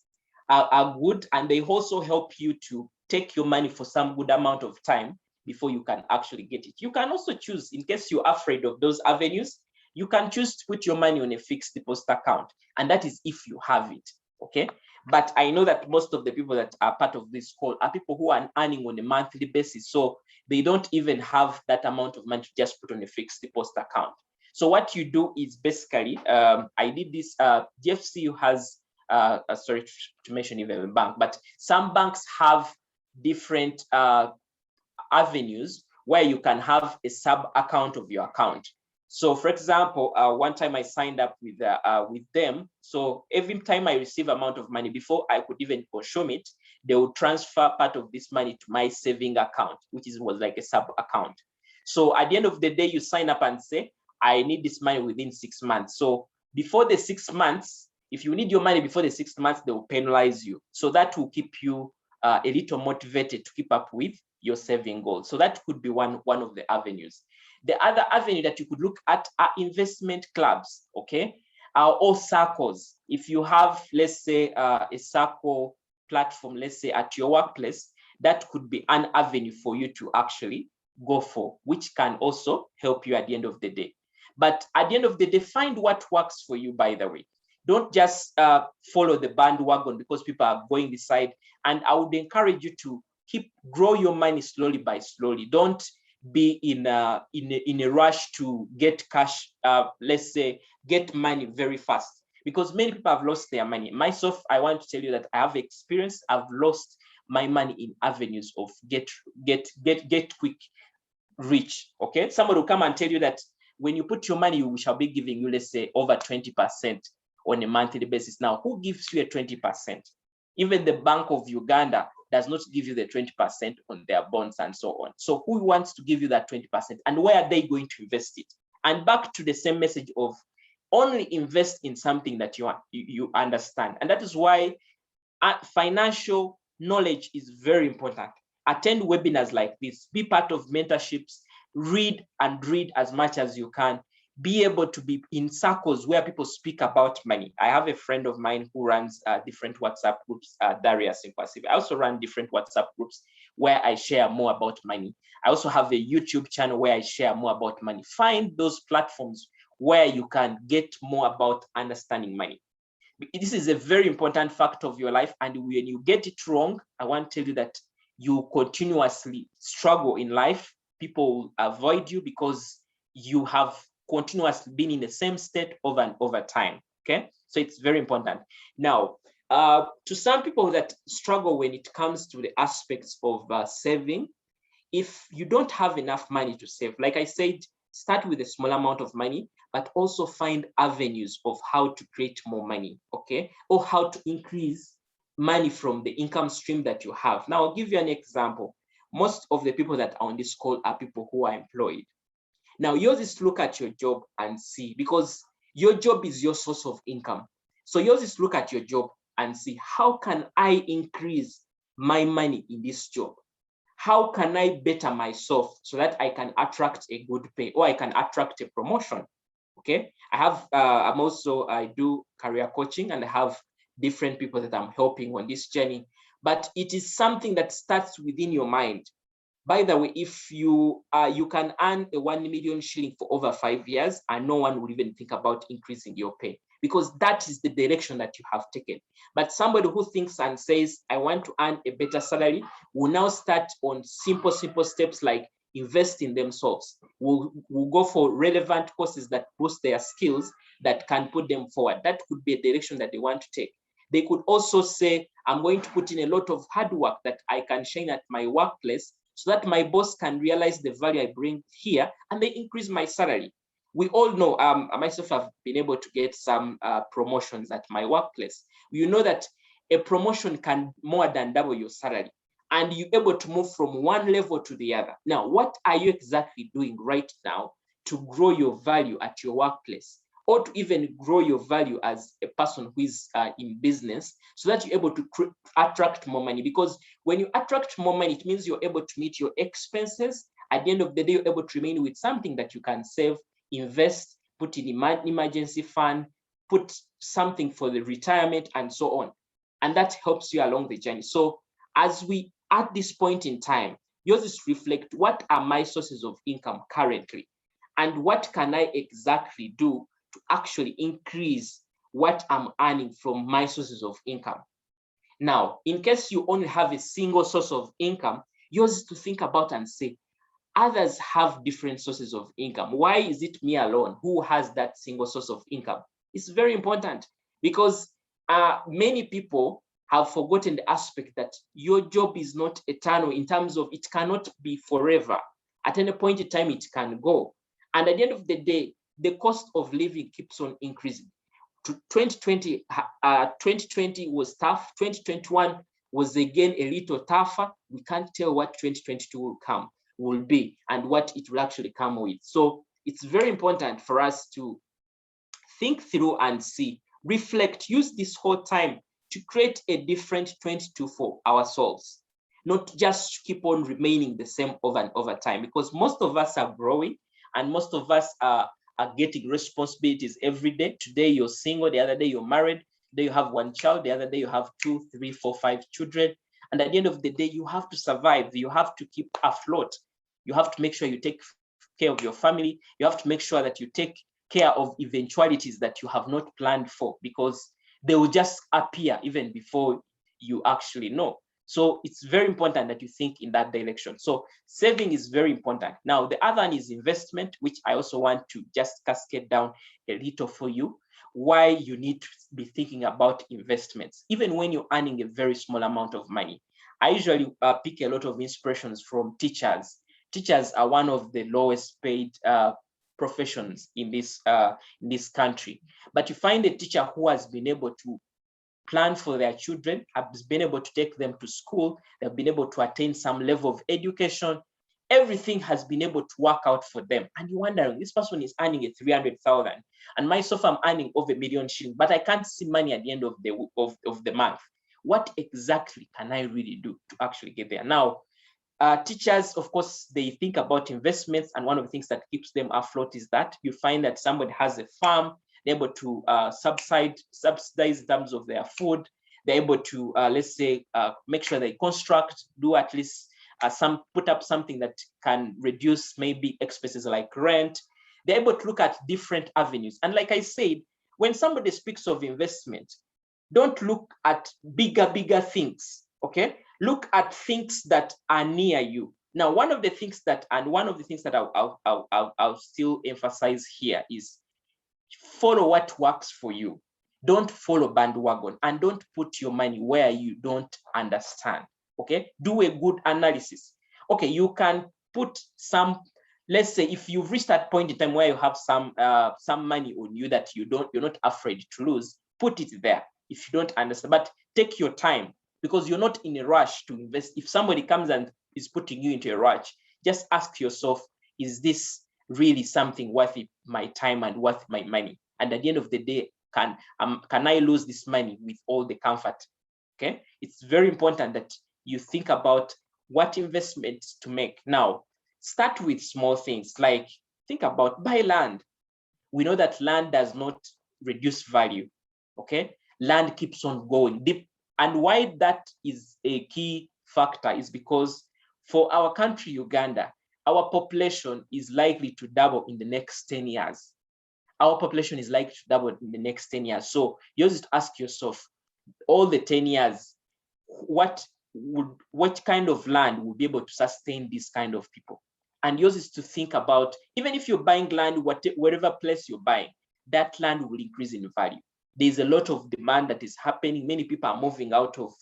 are good, and they also help you to take your money for some good amount of time before you can actually get it. You can also choose, in case you're afraid of those avenues, you can choose to put your money on a fixed deposit account, and that is if you have it. Okay. But I know that most of the people that are part of this call are people who are earning on a monthly basis, so they don't even have that amount of money to just put on a fixed deposit account. So what you do is basically, I did this, GFCU has, sorry to mention even a bank, but some banks have different avenues where you can have a sub account of your account. So for example, one time I signed up with them. So every time I receive amount of money, before I could even consume it, they would transfer part of this money to my saving account, which was like a sub account. So at the end of the day, you sign up and say, I need this money within 6 months. So before the 6 months, if you need your money before the 6 months, they will penalize you. So that will keep you a little motivated to keep up with your saving goals. So that could be one of the avenues. The other avenue that you could look at are investment clubs, okay, or circles. If you have, let's say, a circle platform, let's say at your workplace, that could be an avenue for you to actually go for, which can also help you at the end of the day. But at the end of the day, find what works for you, by the way. Don't just follow the bandwagon because people are going this side. And I would encourage you to grow your money slowly by slowly. Don't be in a rush to get cash, let's say, get money very fast. because many people have lost their money. Myself, I want to tell you that I have experience. I've lost my money in avenues of get quick rich. Okay, somebody will come and tell you that when you put your money, we shall be giving you, let's say, over 20% on a monthly basis. Now, who gives you a 20%? Even the Bank of Uganda does not give you the 20% on their bonds and so on. So who wants to give you that 20%, and where are they going to invest it? And back to the same message of only invest in something that you understand. And that is why financial knowledge is very important. Attend webinars like this, be part of mentorships, read as much as you can, be able to be in circles where people speak about money. I have a friend of mine who runs different WhatsApp groups, Darius in Pacific. I also run different WhatsApp groups where I share more about money. I also have a YouTube channel where I share more about money. Find those platforms where you can get more about understanding money. This is a very important factor of your life. And when you get it wrong, I want to tell you that you continuously struggle in life. People will avoid you because you have continuously been in the same state over and over time. Okay, so it's very important. Now, to some people that struggle when it comes to the aspects of saving, if you don't have enough money to save, like I said, start with a small amount of money, but also find avenues of how to create more money, okay? Or how to increase money from the income stream that you have. Now, I'll give you an example. Most of the people that are on this call are people who are employed. Now, yours is to look at your job and see, because your job is your source of income. So yours is to look at your job and see, how can I increase my money in this job? How can I better myself so that I can attract a good pay, or I can attract a promotion? Okay, I do career coaching, and I have different people that I'm helping on this journey. But it is something that starts within your mind. By the way, if you can earn a 1 million shilling for over 5 years, and no one will even think about increasing your pay, because that is the direction that you have taken. But somebody who thinks and says, I want to earn a better salary, will now start on simple steps like invest in themselves. Will go for relevant courses that boost their skills, that can put them forward. That could be a direction that they want to take. They could also say, I'm going to put in a lot of hard work that I can shine at my workplace, so that my boss can realize the value I bring here, and they increase my salary. We all know, myself have been able to get some promotions at my workplace. You know that a promotion can more than double your salary, and you're able to move from one level to the other. Now, what are you exactly doing right now to grow your value at your workplace, or to even grow your value as a person who is in business, so that you're able to attract more money? Because when you attract more money, it means you're able to meet your expenses. At the end of the day, you're able to remain with something that you can save, invest, put in an emergency fund, put something for the retirement, and so on. And that helps you along the journey. So as we, at this point in time, yours is reflect, what are my sources of income currently? And what can I exactly do to actually increase what I'm earning from my sources of income? Now, in case you only have a single source of income, yours is to think about and say, others have different sources of income. Why is it me alone who has that single source of income? It's very important, because many people have forgotten the aspect that your job is not eternal, in terms of it cannot be forever. At any point in time, it can go. And at the end of the day, the cost of living keeps on increasing. 2020 was tough. 2021 was again a little tougher. We can't tell what 2022 will be and what it will actually come with. So it's very important for us to think through and see, reflect, use this whole time to create a different 22 for ourselves, not just keep on remaining the same over and over time, because most of us are growing, and most of us are getting responsibilities every day. Today you're single, the other day you're married, today you have one child, the other day you have 2, 3, 4, 5 children. And at the end of the day, you have to survive. You have to keep afloat. You have to make sure you take care of your family. You have to make sure that you take care of eventualities that you have not planned for, because they will just appear even before you actually know. So it's very important that you think in that direction. So saving is very important. Now, the other one is investment, which I also want to just cascade down a little for you. why you need to be thinking about investments, even when you're earning a very small amount of money. I usually pick a lot of inspirations from teachers. Teachers are one of the lowest paid professions in this country. But you find a teacher who has been able to plan for their children, has been able to take them to school, they've been able to attain some level of education. Everything has been able to work out for them. And you're wondering, this person is earning a 300,000, and myself, I'm earning over a million shillings, but I can't see money at the end of the month. What exactly can I really do to actually get there? Now, teachers, of course, they think about investments, and one of the things that keeps them afloat is that you find that somebody has a farm, they're able to subsidize in terms of their food. They're able to, let's say, make sure they construct, do at least put up something that can reduce maybe expenses like rent. They're able to look at different avenues. And like I said, when somebody speaks of investment, don't look at bigger things, okay? Look at things that are near you. Now, one of the things that I'll still emphasize here is follow what works for you. Don't follow bandwagon, and don't put your money where you don't understand, okay? Do a good analysis. Okay, you can put some, let's say if you've reached that point in time where you have some money on you that you're not afraid to lose, put it there if you don't understand. But take your time, because you're not in a rush to invest. If somebody comes and is putting you into a rush, just ask yourself, is this really something worth my time and worth my money? And at the end of the day, can I lose this money with all the comfort? Okay, it's very important that you think about what investments to make. Now, start with small things, like think about buy land. We know that land does not reduce value. Okay, land keeps on going deep. And why that is a key factor is because for our country, Uganda, our population is likely to double in the next 10 years. Our population is likely to double in the next 10 years. So you just ask yourself, all the 10 years, what kind of land will be able to sustain this kind of people? And yours is to think about, even if you're buying land, wherever place you're buying, that land will increase in value. There's a lot of demand that is happening. Many people are moving out of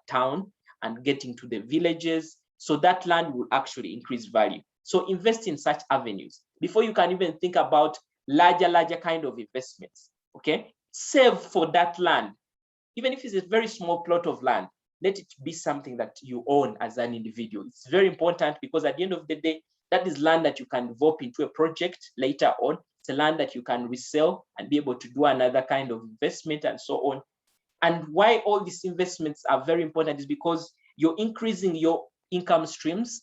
town and getting to the villages. So that land will actually increase value. So invest in such avenues before you can even think about larger kind of investments, okay? Save for that land. Even if it's a very small plot of land, let it be something that you own as an individual. It's very important, because at the end of the day, that is land that you can develop into a project later on. It's a land that you can resell and be able to do another kind of investment and so on. And why all these investments are very important is because you're increasing your income streams.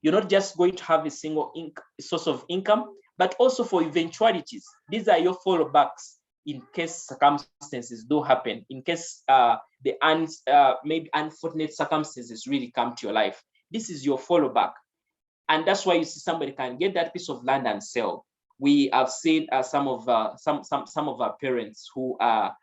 You're not just going to have a single source of income, but also for eventualities. These are your fallbacks in case circumstances do happen, in case maybe unfortunate circumstances really come to your life. This is your fallback. And that's why you see somebody can get that piece of land and sell. We have seen some of our parents who are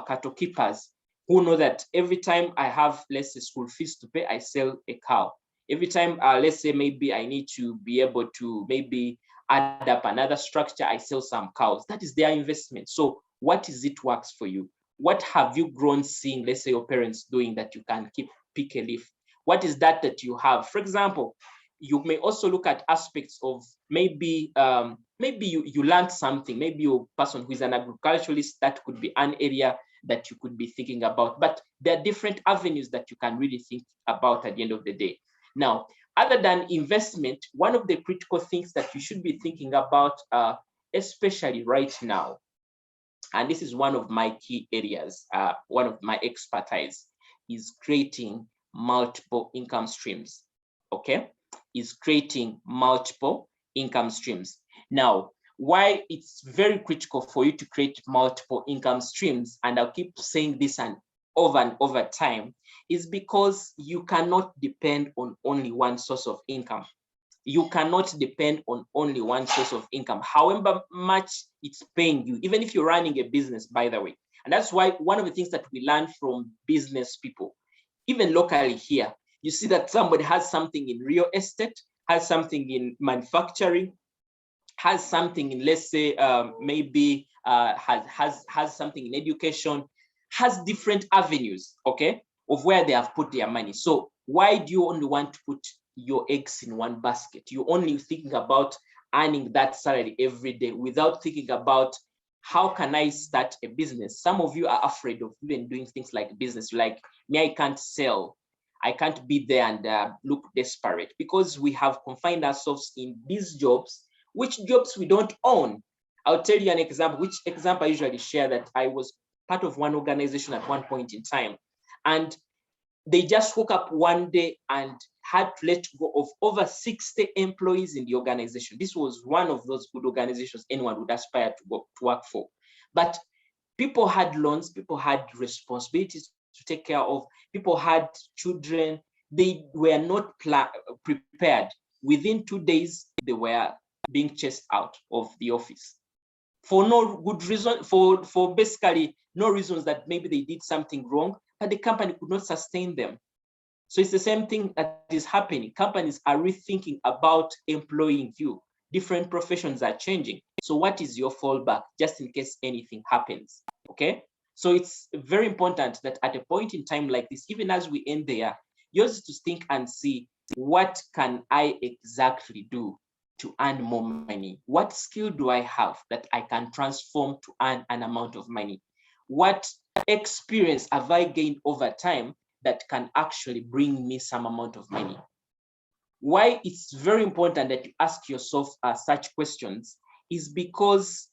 cattle keepers, who know that every time I have, let's say, school fees to pay, I sell a cow. Every time, let's say, maybe I need to be able to maybe add up another structure, I sell some cows. That is their investment. So what is it works for you? What have you grown seeing, let's say, your parents doing that you can pick a leaf? What is that you have? For example, you may also look at aspects of maybe you learned something. Maybe you're a person who is an agriculturalist. That could be an area that you could be thinking about. But there are different avenues that you can really think about at the end of the day. Now, other than investment, one of the critical things that you should be thinking about, especially right now, and this is one of my key areas, one of my expertise, is creating multiple income streams, okay? Is creating multiple income streams. Now, why it's very critical for you to create multiple income streams, and I'll keep saying this and over time, is because you cannot depend on only one source of income. You cannot depend on only one source of income, however much it's paying you, even if you're running a business, by the way. And that's why one of the things that we learn from business people, even locally here, you see that somebody has something in real estate, has something in manufacturing, has something in, let's say, maybe has something in education, has different avenues, okay, of where they have put their money. So why do you only want to put your eggs in one basket? You're only thinking about earning that salary every day without thinking about how can I start a business? Some of you are afraid of even doing things like business, like me, I can't sell. I can't be there and look desperate because we have confined ourselves in these jobs, which jobs we don't own. I'll tell you an example, which example I usually share, that I was part of one organization at one point in time, and they just woke up one day and had to let go of over 60 employees in the organization. This was one of those good organizations anyone would aspire to go to work for. But people had loans, people had responsibilities to take care of, people had children. They were not prepared. Within 2 days, they were being chased out of the office for no good reason, for basically no reasons, that maybe they did something wrong, but the company could not sustain them. So it's the same thing that is happening. Companies are rethinking about employing you. Different professions are changing. So what is your fallback just in case anything happens? Okay. So it's very important that at a point in time like this, even as we end there, yours to think and see, what can I exactly do to earn more money? What skill do I have that I can transform to earn an amount of money? What experience have I gained over time that can actually bring me some amount of money? Why it's very important that you ask yourself such questions is because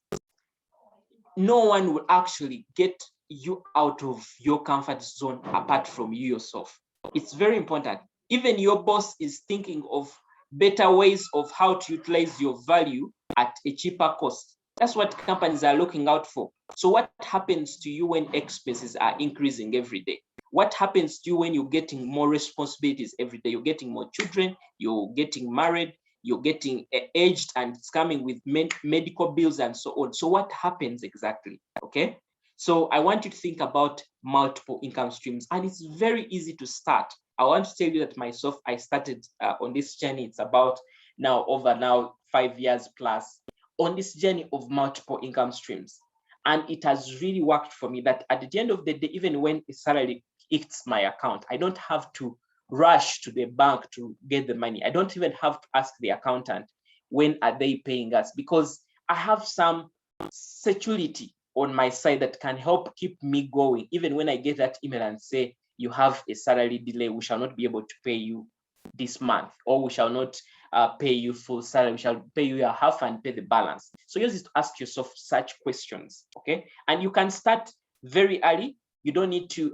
no one will actually get you out of your comfort zone apart from you yourself. It's very important. Even your boss is thinking of better ways of how to utilize your value at a cheaper cost. That's what companies are looking out for. So what happens to you when expenses are increasing every day? What happens to you when you're getting more responsibilities every day? You're getting more children, you're getting married, you're getting aged, and it's coming with medical bills and so on. So what happens exactly? Okay. So I want you to think about multiple income streams, and it's very easy to start. I want to tell you that myself, I started on this journey. It's about over 5 years plus on this journey of multiple income streams. And it has really worked for me, that at the end of the day, even when a salary hits my account, I don't have to rush to the bank to get the money. I don't even have to ask the accountant, when are they paying us? Because I have some security on my side that can help keep me going. Even when I get that email and say, you have a salary delay, we shall not be able to pay you this month, or we shall not pay you full salary, we shall pay you a half and pay the balance. So use it to ask yourself such questions, okay? And you can start very early. You don't need to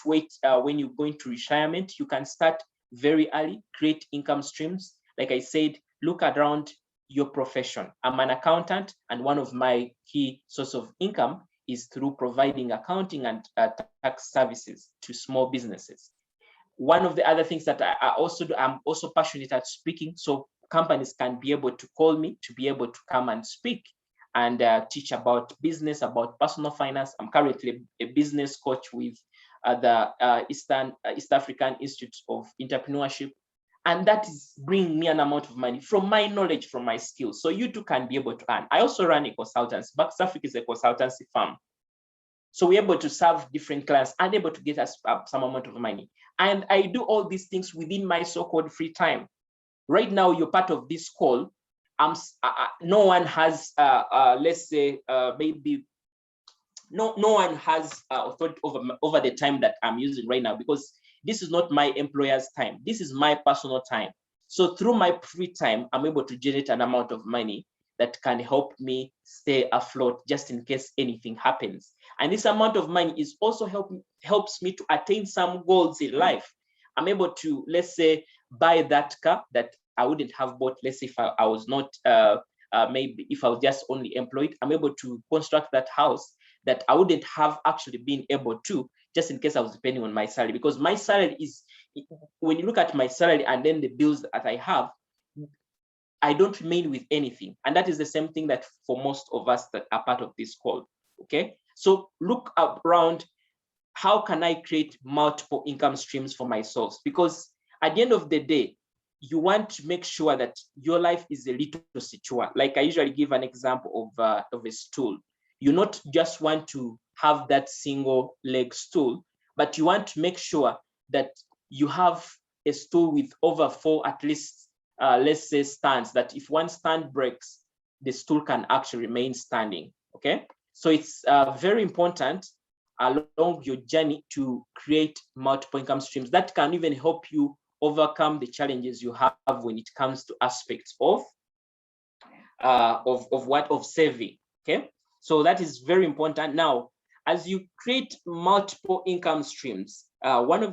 wait when you're going to retirement. You can start very early, create income streams. Like I said, look around your profession. I'm an accountant, and one of my key source of income is through providing accounting and tax services to small businesses. One of the other things that I also do, I'm also passionate at speaking. So companies can be able to call me to be able to come and speak and teach about business, about personal finance. I'm currently a business coach with the East African Institute of Entrepreneurship. And that is bringing me an amount of money from my knowledge, from my skills. So you too can be able to earn. I also run a consultancy. Bucks Africa is a consultancy firm. So we're able to serve different clients and able to get us some amount of money. And I do all these things within my so-called free time. Right now, you're part of this call. No one has, let's say, maybe no one has authority over the time that I'm using right now, because this is not my employer's time. This is my personal time. So through my free time, I'm able to generate an amount of money that can help me stay afloat just in case anything happens. And this amount of money is also helps me to attain some goals in life. I'm able to, let's say, buy that car that I wouldn't have bought, let's say, if I was not, maybe if I was just only employed. I'm able to construct that house that I wouldn't have actually been able to, just in case I was depending on my salary. Because my salary is, when you look at my salary and then the bills that I have, I don't remain with anything. And that is the same thing that for most of us that are part of this call, okay? So look around, how can I create multiple income streams for myself? Because at the end of the day, you want to make sure that your life is a little secure. Like I usually give an example of a stool. You not just want to have that single leg stool, but you want to make sure that you have a stool with over 4, at least, let's say, stands, that if one stand breaks, the stool can actually remain standing, okay? So it's very important along your journey to create multiple income streams that can even help you overcome the challenges you have when it comes to aspects of saving. Okay, so that is very important. Now, as you create multiple income streams, one of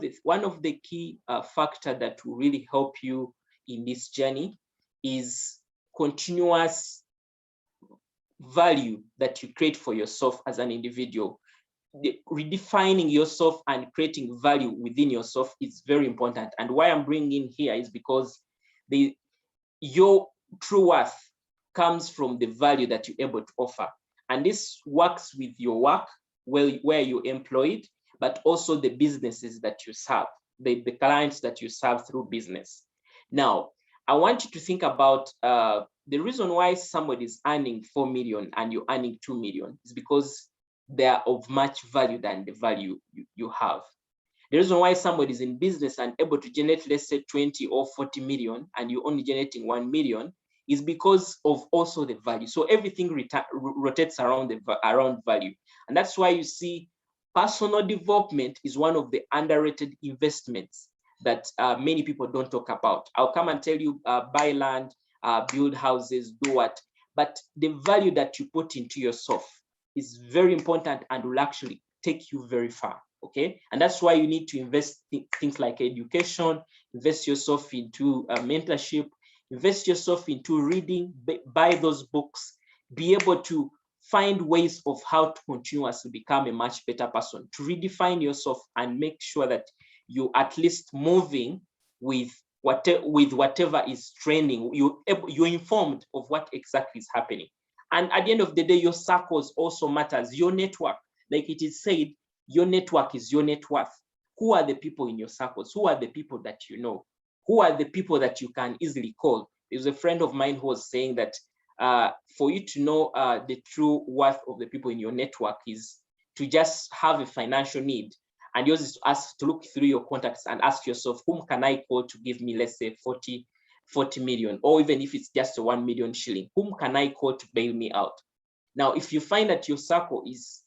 the key factor that will really help you in this journey is continuous value that you create for yourself as an individual. Redefining yourself and creating value within yourself is very important. And why I'm bringing in here is because your true worth comes from the value that you're able to offer. And this works with your work, where you're employed, but also the businesses that you serve, the clients that you serve through business. Now, I want you to think about the reason why somebody is earning 4 million and you're earning 2 million is because they are of much value than the value you have. The reason why somebody is in business and able to generate, let's say, 20 or 40 million and you're only generating 1 million is because of also the value. So everything rotates around value. And that's why you see personal development is one of the underrated investments that many people don't talk about. I'll come and tell you, buy land, build houses, do what, but the value that you put into yourself is very important and will actually take you very far, okay? And that's why you need to invest things like education, invest yourself into mentorship, invest yourself into reading, buy those books, be able to find ways of how to continuously become a much better person, to redefine yourself and make sure that you at least moving with whatever is trending. You're informed of what exactly is happening. And at the end of the day, your circles also matters. Your network, like it is said, your network is your net worth. Who are the people in your circles? Who are the people that you know? Who are the people that you can easily call? There's a friend of mine who was saying that for you to know the true worth of the people in your network is to just have a financial need. And yours is to look through your contacts and ask yourself, whom can I call to give me, let's say, 40 million, or even if it's just a 1 million shilling, whom can I call to bail me out? Now, if you find that your circle is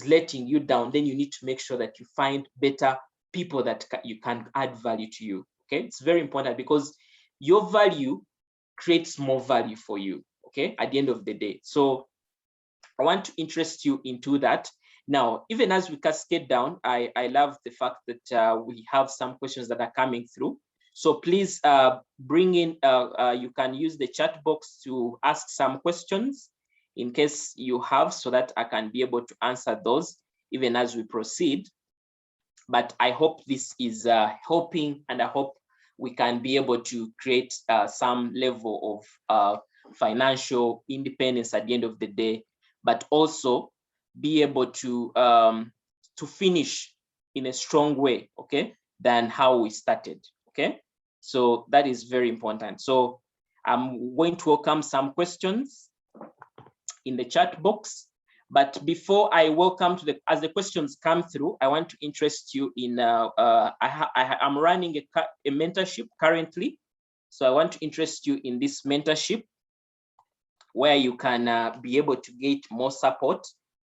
letting you down, then you need to make sure that you find better people that you can add value to you. Okay, it's very important because your value creates more value for you. Okay, at the end of the day. So I want to interest you into that. Now, even as we cascade down, I love the fact that we have some questions that are coming through. So please bring in, you can use the chat box to ask some questions in case you have, so that I can be able to answer those even as we proceed. But I hope this is helping, and I hope we can be able to create some level of financial independence at the end of the day, but also be able to finish in a strong way, okay, than how we started, okay? So that is very important. So I'm going to welcome some questions in the chat box. But before I welcome as the questions come through, I want to interest you in, I'm running a mentorship currently. So I want to interest you in this mentorship where you can be able to get more support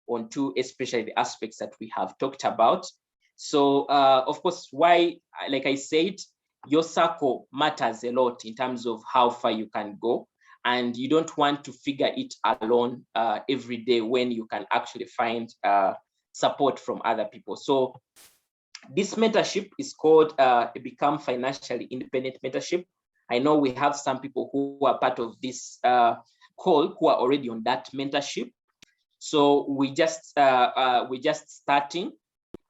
onto especially the aspects that we have talked about. So of course, why, like I said, your circle matters a lot in terms of how far you can go. And you don't want to figure it alone every day when you can actually find support from other people. So this mentorship is called Become Financially Independent Mentorship. I know we have some people who are part of this call who are already on that mentorship. So we're just starting,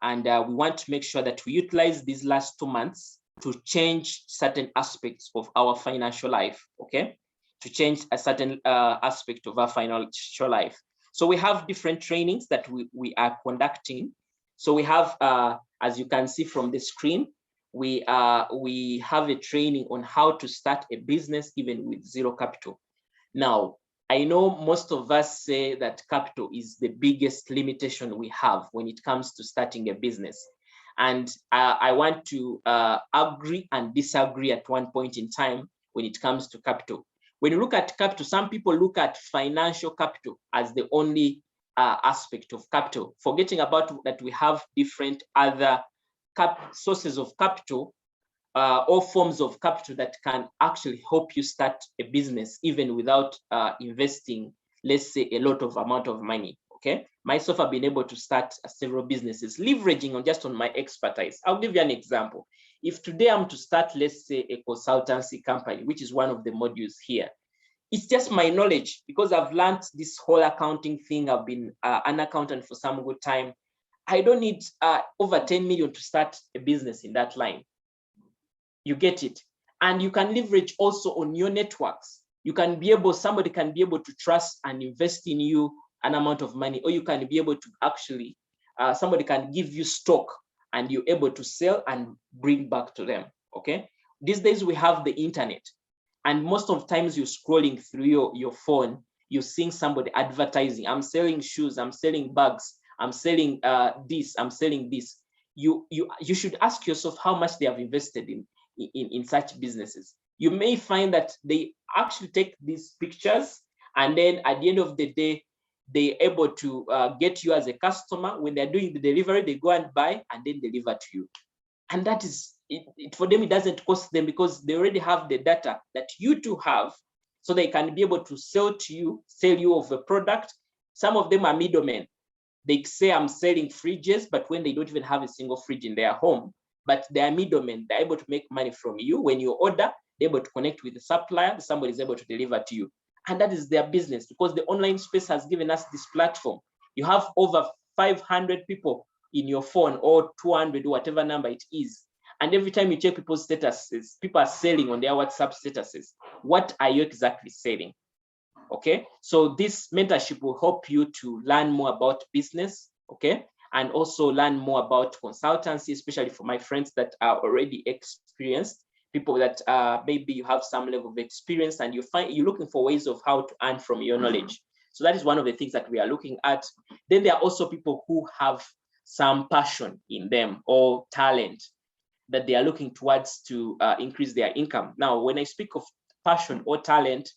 and we want to make sure that we utilize these last 2 months to change certain aspects of our financial life, okay? To change a certain aspect of our financial life. So we have different trainings that we are conducting. So we have, as you can see from the screen, we have a training on how to start a business even with zero capital. Now, I know most of us say that capital is the biggest limitation we have when it comes to starting a business. And I want to agree and disagree at one point in time when it comes to capital. When you look at capital, some people look at financial capital as the only aspect of capital, forgetting about that we have different other sources of capital or forms of capital that can actually help you start a business even without investing, let's say, a lot of amount of money. Okay, myself, I've been able to start several businesses leveraging on just on my expertise. I'll give you an example. If today I'm to start, let's say, a consultancy company, which is one of the modules here, it's just my knowledge because I've learned this whole accounting thing. I've been an accountant for some good time. I don't need over 10 million to start a business in that line. You get it? And you can leverage also on your networks. You can be able, somebody can be able to trust and invest in you an amount of money, or you can be able to actually, somebody can give you stock and you're able to sell and bring back to them, okay? These days we have the internet, and most of times you're scrolling through your phone, you're seeing somebody advertising, I'm selling shoes, I'm selling bags, I'm selling this, I'm selling this. You should ask yourself how much they have invested in such businesses. You may find that they actually take these pictures, and then at the end of the day, they're able to get you as a customer. When they're doing the delivery, they go and buy and then deliver to you. And that is, for them, it doesn't cost them because they already have the data that you too have, so they can be able to sell you of a product. Some of them are middlemen. They say I'm selling fridges, but when they don't even have a single fridge in their home, but they are middlemen, they're able to make money from you. When you order, they're able to connect with the supplier, somebody is able to deliver to you. And that is their business, because the online space has given us this platform. You have over 500 people in your phone, or 200, whatever number it is. And every time you check people's statuses, people are selling on their WhatsApp statuses. What are you exactly selling? Okay, so this mentorship will help you to learn more about business, okay, and also learn more about consultancy, especially for my friends that are already experienced, people that maybe you have some level of experience and you're looking for ways of how to earn from your knowledge. So that is one of the things that we are looking at. Then there are also people who have some passion in them or talent that they are looking towards to increase their income. Now, when I speak of passion or talent,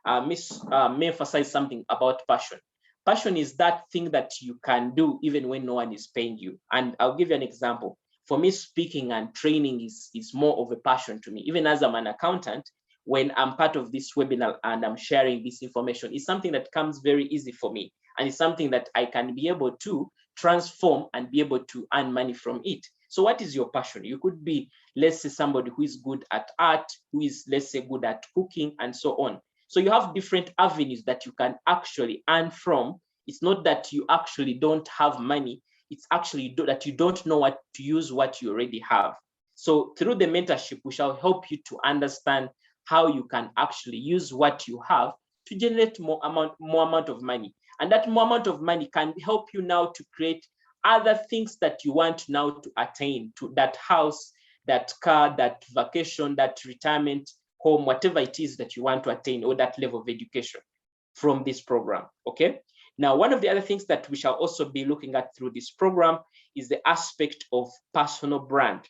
may emphasize something about passion. Passion is that thing that you can do even when no one is paying you. And I'll give you an example. For me, speaking and training is more of a passion to me. Even as I'm an accountant, when I'm part of this webinar and I'm sharing this information, it's something that comes very easy for me. And it's something that I can be able to transform and be able to earn money from it. So what is your passion? You could be, let's say, somebody who is good at art, who is, let's say, good at cooking, and so on. So you have different avenues that you can actually earn from. It's not that you actually don't have money. It's actually that you don't know what to use what you already have. So through the mentorship, we shall help you to understand how you can actually use what you have to generate more amount of money. And that more amount of money can help you now to create other things that you want now to attain, to that house, that car, that vacation, that retirement home, whatever it is that you want to attain, or that level of education from this program, okay? Now, one of the other things that we shall also be looking at through this program is the aspect of personal brand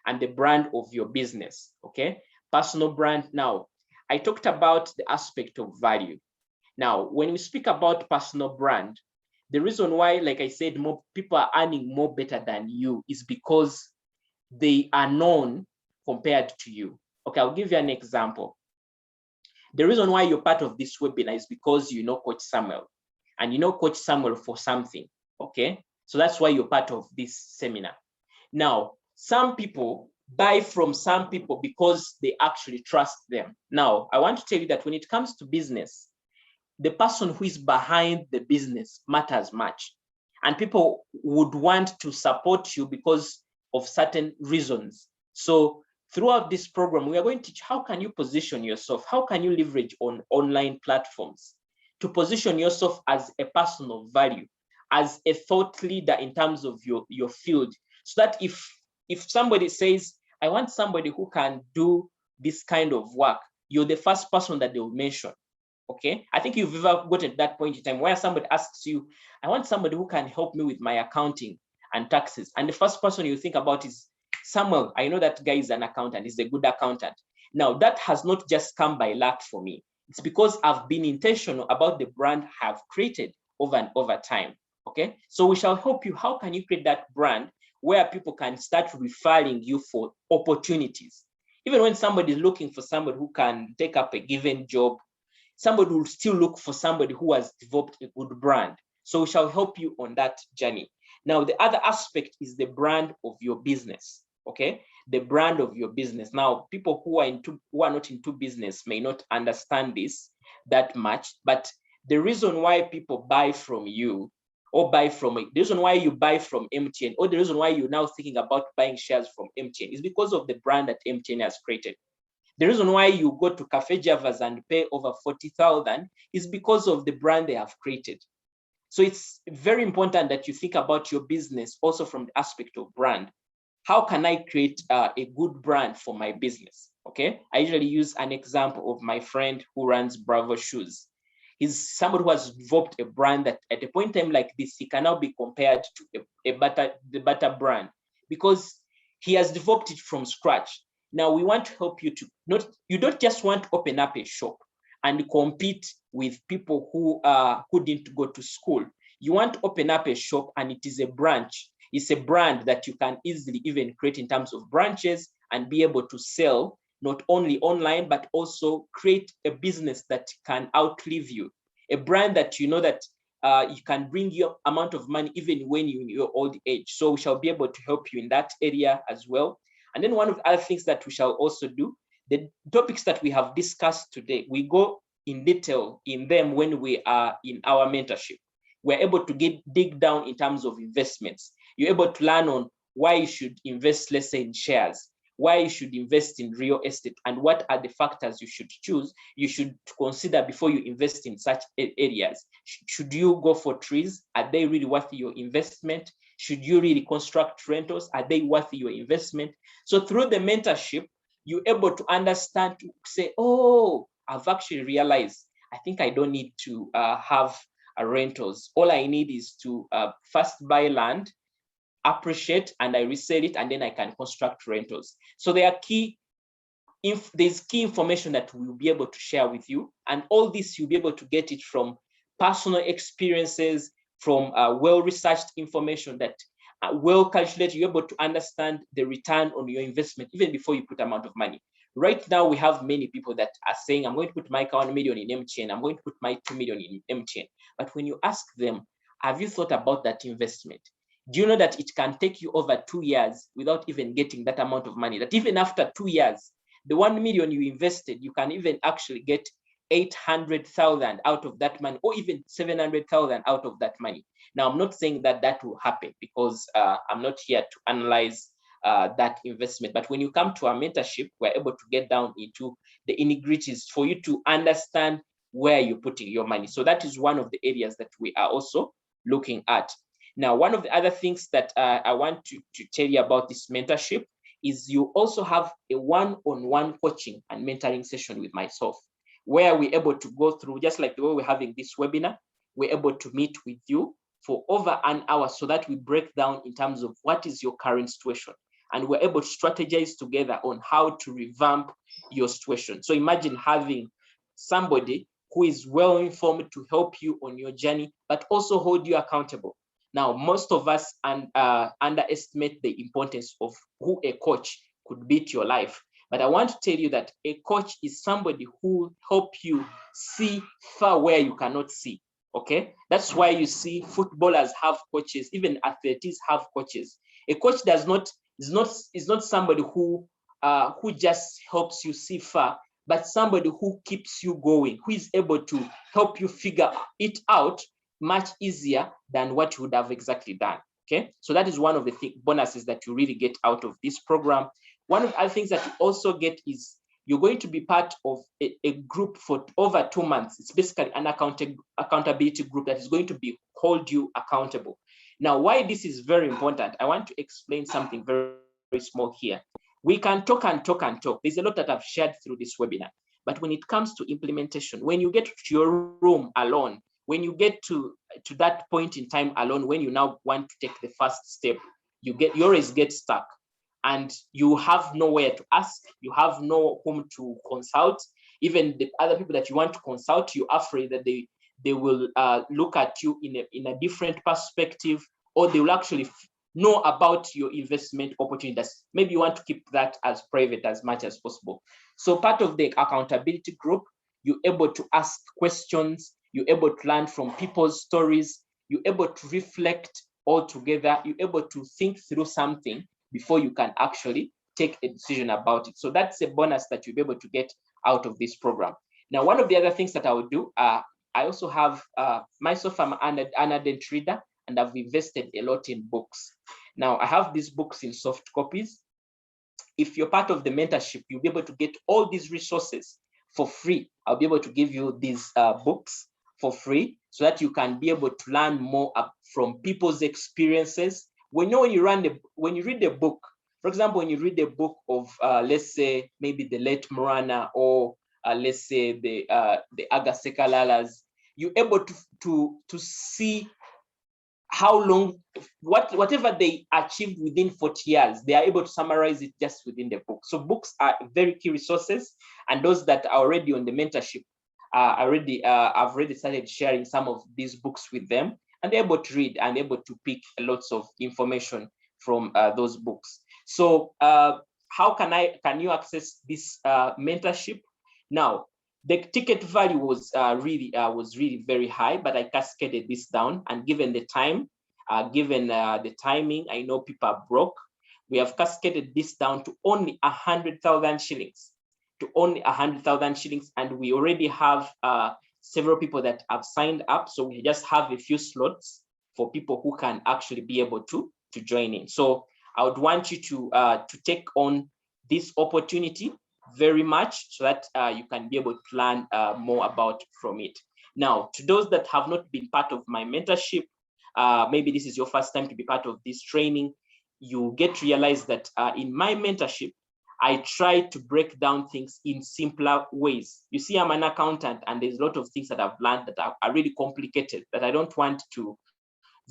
and the brand of your business, okay? Personal brand. Now, I talked about the aspect of value. Now, when we speak about personal brand, the reason why, like I said, more people are earning more better than you is because they are known compared to you. Okay, I'll give you an example. The reason why you're part of this webinar is because you know Coach Samuel, and you know Coach Samuel for something, okay? So that's why you're part of this seminar. Now, some people buy from some people because they actually trust them. Now, I want to tell you that when it comes to business, the person who is behind the business matters much. And people would want to support you because of certain reasons. So throughout this program, we are going to teach how can you position yourself, how can you leverage on online platforms to position yourself as a person of value, as a thought leader in terms of your field, so that if somebody says, I want somebody who can do this kind of work. You're the first person that they will mention. Okay, I think you've ever gotten to that point in time where somebody asks you, I want somebody who can help me with my accounting and taxes. And the first person you think about is Samuel. I know that guy is an accountant, he's a good accountant. Now, that has not just come by luck for me. It's because I've been intentional about the brand I've created over and over time. Okay, so we shall help you. How can you create that brand where people can start referring you for opportunities? Even when somebody is looking for somebody who can take up a given job, somebody will still look for somebody who has developed a good brand. So we shall help you on that journey. Now, the other aspect is the brand of your business. Okay, the brand of your business. Now, people who are not into business may not understand this that much, but the reason why people buy from you or the reason why you buy from MTN, or the reason why you're now thinking about buying shares from MTN is because of the brand that MTN has created. The reason why you go to Cafe Javas and pay over 40,000 is because of the brand they have created. So it's very important that you think about your business also from the aspect of brand. How can I create a good brand for my business? Okay, I usually use an example of my friend who runs Bravo Shoes. He's somebody who has developed a brand that at a point in time like this, he can now be compared to the Butter brand because he has developed it from scratch. Now we want to help you to you don't just want to open up a shop and compete with people who didn't go to school. You want to open up a shop and it is a branch. It's a brand that you can easily even create in terms of branches and be able to sell not only online, but also create a business that can outlive you. A brand that you know that you can bring your amount of money even when you're in your old age. So we shall be able to help you in that area as well. And then one of the other things that we shall also do, the topics that we have discussed today, we go in detail in them when we are in our mentorship. We're able to dig down in terms of investments. You're able to learn on why you should invest, let's say, in shares, why you should invest in real estate, and what are the factors you should consider before you invest in such areas. Should you go for trees? Are they really worth your investment? Should you really construct rentals? Are they worth your investment? So through the mentorship, you're able to understand, to say, oh, I've actually realized, I think I don't need to have rentals. All I need is to first buy land, appreciate, and I resell it, and then I can construct rentals. So there are there's key information that we'll be able to share with you, and all this you'll be able to get it from personal experiences, from well-researched information that well calculated. You're able to understand the return on your investment even before you put amount of money. Right now, we have many people that are saying, I'm going to put my 1 million in MTN, I'm going to put my 2 million in MTN. But when you ask them, have you thought about that investment? Do you know that it can take you over 2 years without even getting that amount of money? That even after 2 years, the 1 million you invested, you can even actually get 800,000 out of that money, or even 700,000 out of that money. Now, I'm not saying that that will happen because I'm not here to analyze that investment. But when you come to our mentorship, we're able to get down into the nitty-gritties for you to understand where you're putting your money. So that is one of the areas that we are also looking at. Now, one of the other things that I want to tell you about this mentorship is you also have a one-on-one coaching and mentoring session with myself, where we're able to go through, just like the way we're having this webinar, we're able to meet with you for over an hour so that we break down in terms of what is your current situation. And we're able to strategize together on how to revamp your situation. So imagine having somebody who is well-informed to help you on your journey, but also hold you accountable. Now, most of us underestimate the importance of who a coach could be to your life. But I want to tell you that a coach is somebody who helps you see far where you cannot see. Okay, that's why you see footballers have coaches, even athletes have coaches. A coach is not somebody who just helps you see far, but somebody who keeps you going, who is able to help you figure it out much easier than what you would have exactly done. Okay, so that is one of the bonuses that you really get out of this program. One of the other things that you also get is you're going to be part of a group for over 2 months. It's basically an accountability group that is going to hold you accountable. Now, why this is very important, I want to explain something very, very small here. We can talk and talk and talk. There's a lot that I've shared through this webinar. But when it comes to implementation, when you get to your room alone, when you get to that point in time alone, when you now want to take the first step, you always get stuck, and you have nowhere to ask. You have no whom to consult. Even the other people that you want to consult, you're afraid that they will look at you in a different perspective, or they will actually know about your investment opportunities. Maybe you want to keep that as private as much as possible. So part of the accountability group, you're able to ask questions, you're able to learn from people's stories, you're able to reflect all together, you're able to think through something before you can actually take a decision about it. So that's a bonus that you'll be able to get out of this program. Now, one of the other things that I would do, I also have, myself, I'm an ardent reader, and I've invested a lot in books. Now, I have these books in soft copies. If you're part of the mentorship, you'll be able to get all these resources for free. I'll be able to give you these books for free so that you can be able to learn more from people's experiences. When you read the book, for example, when you read the book of, let's say, maybe the late Morana, or let's say the Agasekalalas, you're able to see how long, whatever they achieved within 40 years, they are able to summarize it just within the book. So books are very key resources, and those that are already on the mentorship, I've already started sharing some of these books with them, and they're able to read and able to pick lots of information from those books. So how can you access this mentorship? Now, the ticket value was really very high, but I cascaded this down, and given the time, given the timing, I know people are broke. We have cascaded this down to only 100,000 shillings, and we already have several people that have signed up. So we just have a few slots for people who can actually be able to join in. So I would want you to take on this opportunity very much, so that you can be able to learn more about from it. Now, to those that have not been part of my mentorship, maybe this is your first time to be part of this training, you get to realize that in my mentorship, I try to break down things in simpler ways. You see, I'm an accountant, and there's a lot of things that I've learned that are really complicated, that I don't want to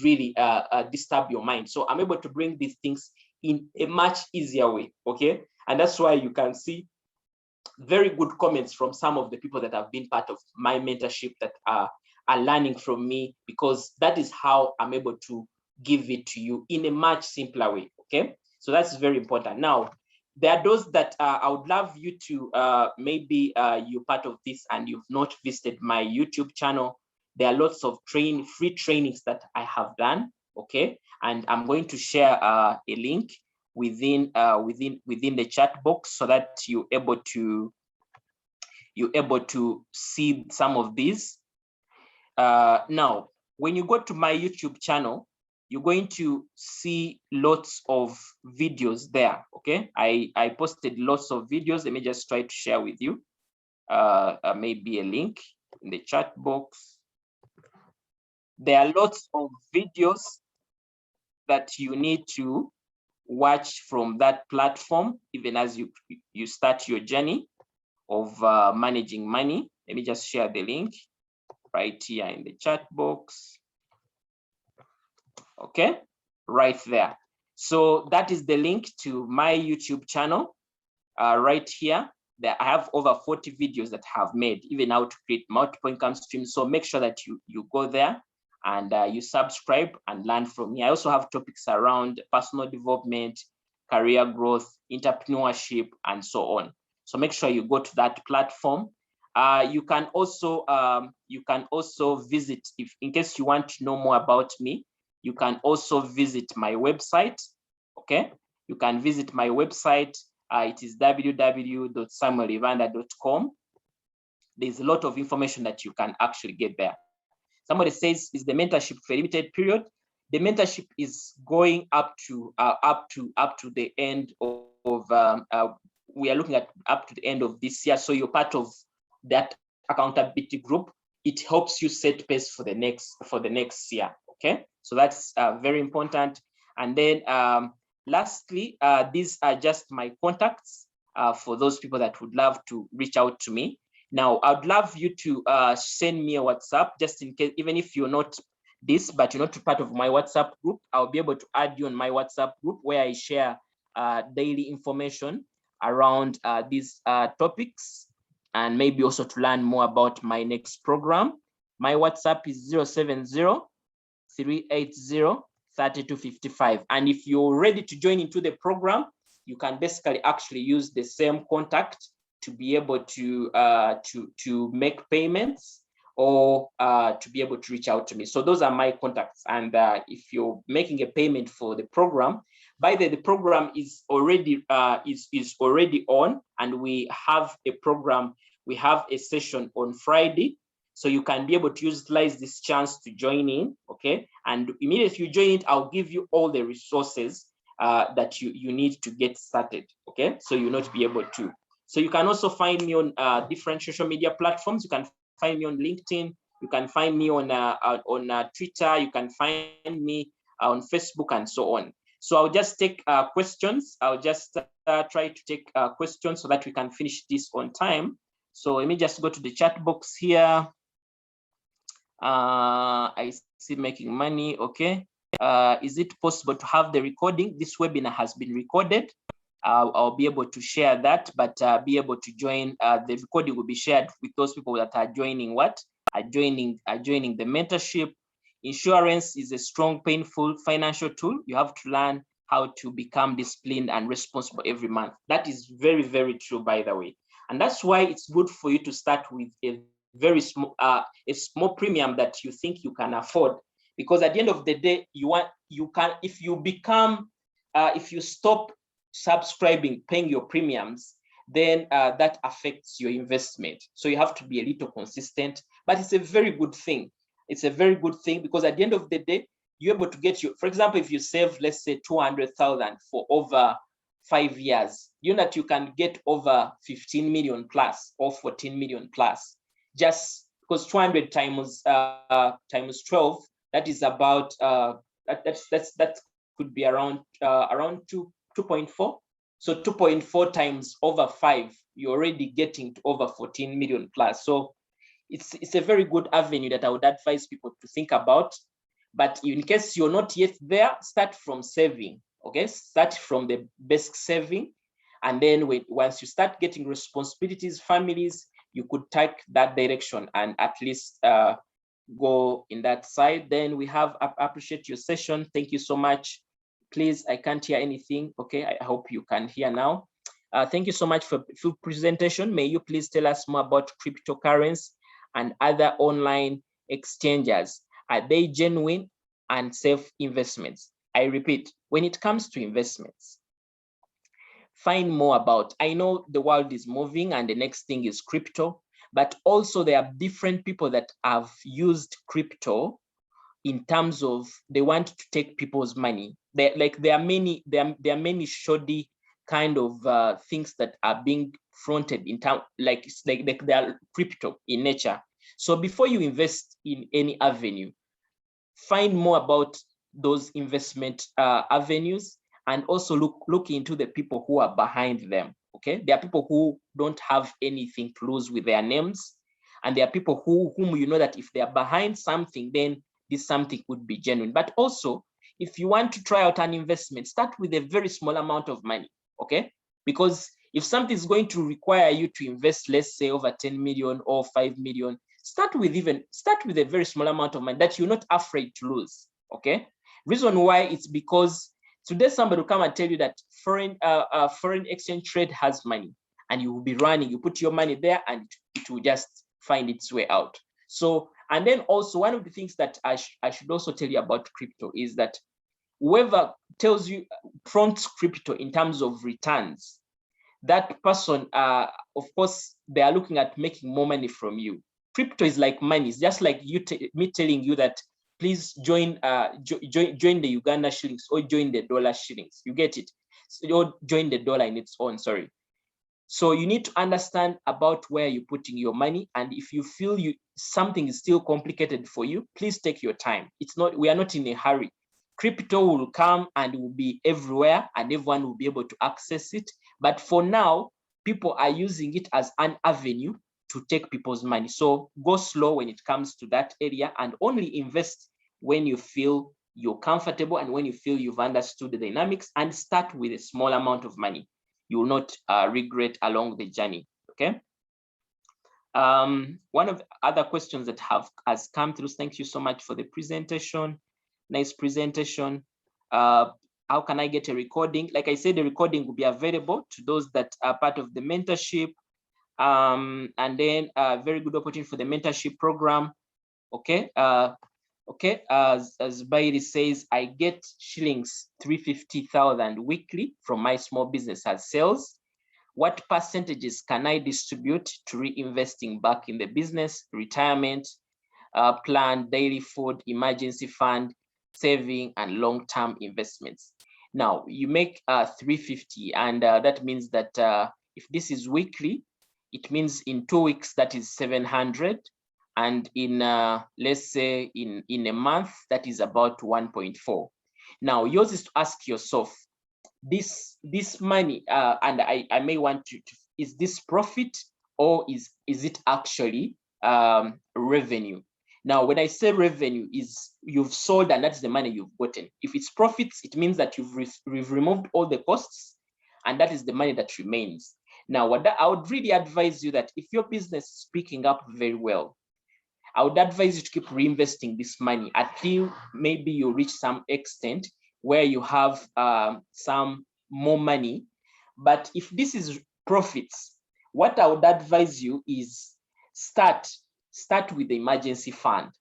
really disturb your mind. So I'm able to bring these things in a much easier way, okay? And that's why you can see very good comments from some of the people that have been part of my mentorship that are learning from me, because that is how I'm able to give it to you in a much simpler way, okay? So that's very important. Now, there are those that I would love you to, maybe you're part of this and you've not visited my YouTube channel. There are lots of free trainings that I have done, okay? And I'm going to share a link within the chat box, so that you're able to see some of these. Now, when you go to my YouTube channel, you're going to see lots of videos there, okay? I posted lots of videos. Let me just try to share with you maybe a link in the chat box. There are lots of videos that you need to watch from that platform, even as you start your journey of managing money. Let me just share the link right here in the chat box. Okay, right there. So that is the link to my YouTube channel right here. There I have over 40 videos that I have made, even how to create multiple income streams. So make sure that you go there and you subscribe and learn from me. I also have topics around personal development, career growth, entrepreneurship, and so on. So make sure you go to that platform. You can also visit, if in case you want to know more about me, you can also visit my website. Okay, you can visit my website. It is www.samuelivanda.com. There's a lot of information that you can actually get there. Somebody says, is the mentorship for a limited period? The mentorship is going up to the end of we are looking at up to the end of this year. So you're part of that accountability group. It helps you set pace for the next year. Okay, so that's very important. And then lastly, these are just my contacts for those people that would love to reach out to me. Now, I'd love you to send me a WhatsApp, just in case, even if you're not this, but you're not part of my WhatsApp group, I'll be able to add you on my WhatsApp group where I share daily information around these topics, and maybe also to learn more about my next program. My WhatsApp is 070-380-3255. And if you're ready to join into the program, you can basically actually use the same contact to be able to make payments or to be able to reach out to me. So those are my contacts. And if you're making a payment for the program, by the program is already already on, and we have a program. We have a session on Friday, so you can be able to utilize this chance to join in. Okay, and immediately you join it, I'll give you all the resources that you need to get started. Okay, so you'll not be able to. So you can also find me on different social media platforms. You can find me on LinkedIn. You can find me on Twitter. You can find me on Facebook and so on. So I'll just take questions. I'll just try to take questions so that we can finish this on time. So let me just go to the chat box here. I see making money. Okay. Is it possible to have the recording? This webinar has been recorded. I'll be able to share that, but be able to join. The recording will be shared with those people that are joining are joining the mentorship. Insurance is a strong, painful financial tool. You have to learn how to become disciplined and responsible every month. That is very, very true, by the way. And that's why it's good for you to start with a very small premium that you think you can afford. Because at the end of the day, if you stop subscribing, paying your premiums, then that affects your investment. So you have to be a little consistent, but it's a very good thing. It's a very good thing because at the end of the day, you're able to get for example, if you save, let's say 200,000 for over 5 years, you know that you can get over 15 million plus or 14 million plus, just because 200 times 12, that is about that could be around 2.4. So 2.4 times over 5, you're already getting to over 14 million plus. So it's a very good avenue that I would advise people to think about. But in case you're not yet there, start from saving. Okay, start from the basic saving, and then once you start getting responsibilities, families, you could take that direction and at least go in that side. Then we have appreciate your session. Thank you so much. Please, I can't hear anything. Okay, I hope you can hear now. Thank you so much for full presentation. May you please tell us more about cryptocurrency and other online exchanges? Are they genuine and safe investments? I repeat, when it comes to investments, find more about. I know the world is moving and the next thing is crypto, but also there are different people that have used crypto in terms of they want to take people's money. There are many shoddy kind of things that are being fronted in town, like they are crypto in nature. So before you invest in any avenue, find more about those investment avenues, and also look into the people who are behind them. Okay, there are people who don't have anything to lose with their names, and there are people whom you know that if they are behind something, then this something would be genuine. But also, if you want to try out an investment, start with a very small amount of money. Okay, because if something is going to require you to invest, let's say over 10 million or 5 million, start with a very small amount of money that you're not afraid to lose. Okay, reason why, it's because today somebody will come and tell you that foreign exchange trade has money, and you will be running, you put your money there and it will just find its way out. So, and then also one of the things that I should also tell you about crypto is that whoever tells you fronts crypto in terms of returns, that person, of course, they are looking at making more money from you. Crypto is like money. It's just like me telling you that please join the Uganda shillings or join the dollar shillings. You get it? Or join the dollar in its own, sorry. So you need to understand about where you're putting your money. And if you feel something is still complicated for you, please take your time. We are not in a hurry. crypto will come and will be everywhere and everyone will be able to access it. But for now, people are using it as an avenue to take people's money. So go slow when it comes to that area and only invest when you feel you're comfortable and when you feel you've understood the dynamics, and start with a small amount of money. You will not regret along the journey, okay? One of the other questions that has come through, thank you so much for the presentation. Nice presentation. How can I get a recording? Like I said, the recording will be available to those that are part of the mentorship. And then a very good opportunity for the mentorship program. Okay. Okay. As Bailey says, I get shillings 350,000 weekly from my small business as sales. What percentages can I distribute to reinvesting back in the business, retirement plan, daily food, emergency fund, saving, and long-term investments? Now, you make 350, and that means that if this is weekly, it means in 2 weeks, that is 700. And in, let's say, in a month, that is about 1.4. Now, yours is to ask yourself, this money, and I may want to, is this profit or is it actually revenue? Now, when I say revenue, is you've sold and that's the money you've gotten. If it's profits, it means that you've removed all the costs and that is the money that remains. Now, what I would really advise you that if your business is picking up very well, I would advise you to keep reinvesting this money until maybe you reach some extent where you have some more money. But if this is profits, what I would advise you is start with the emergency fund,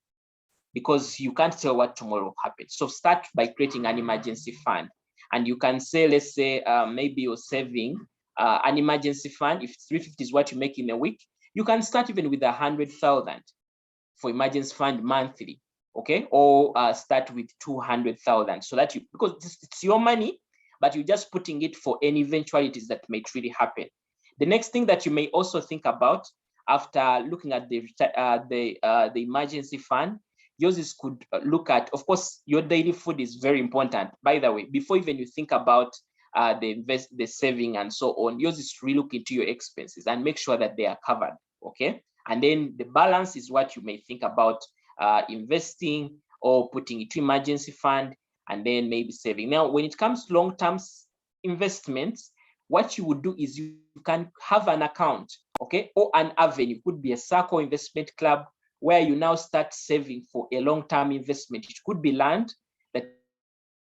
because you can't tell what tomorrow will happen. So start by creating an emergency fund. And you can say, let's say, maybe you're saving an emergency fund. If 350 is what you make in a week, you can start even with 100,000 for emergency fund monthly, okay? Or start with 200,000, so that you, because it's your money, but you're just putting it for any eventualities that may really happen. The next thing that you may also think about after looking at the emergency fund, yours is could look at, of course, your daily food is very important. By the way, before even you think about the saving and so on, yours is to relook into your expenses and make sure that they are covered, okay? And then the balance is what you may think about investing or putting into emergency fund and then maybe saving. Now, when it comes to long-term investments, what you would do is you can have an account, okay, or an avenue. It could be a circle investment club where you now start saving for a long-term investment. It could be land that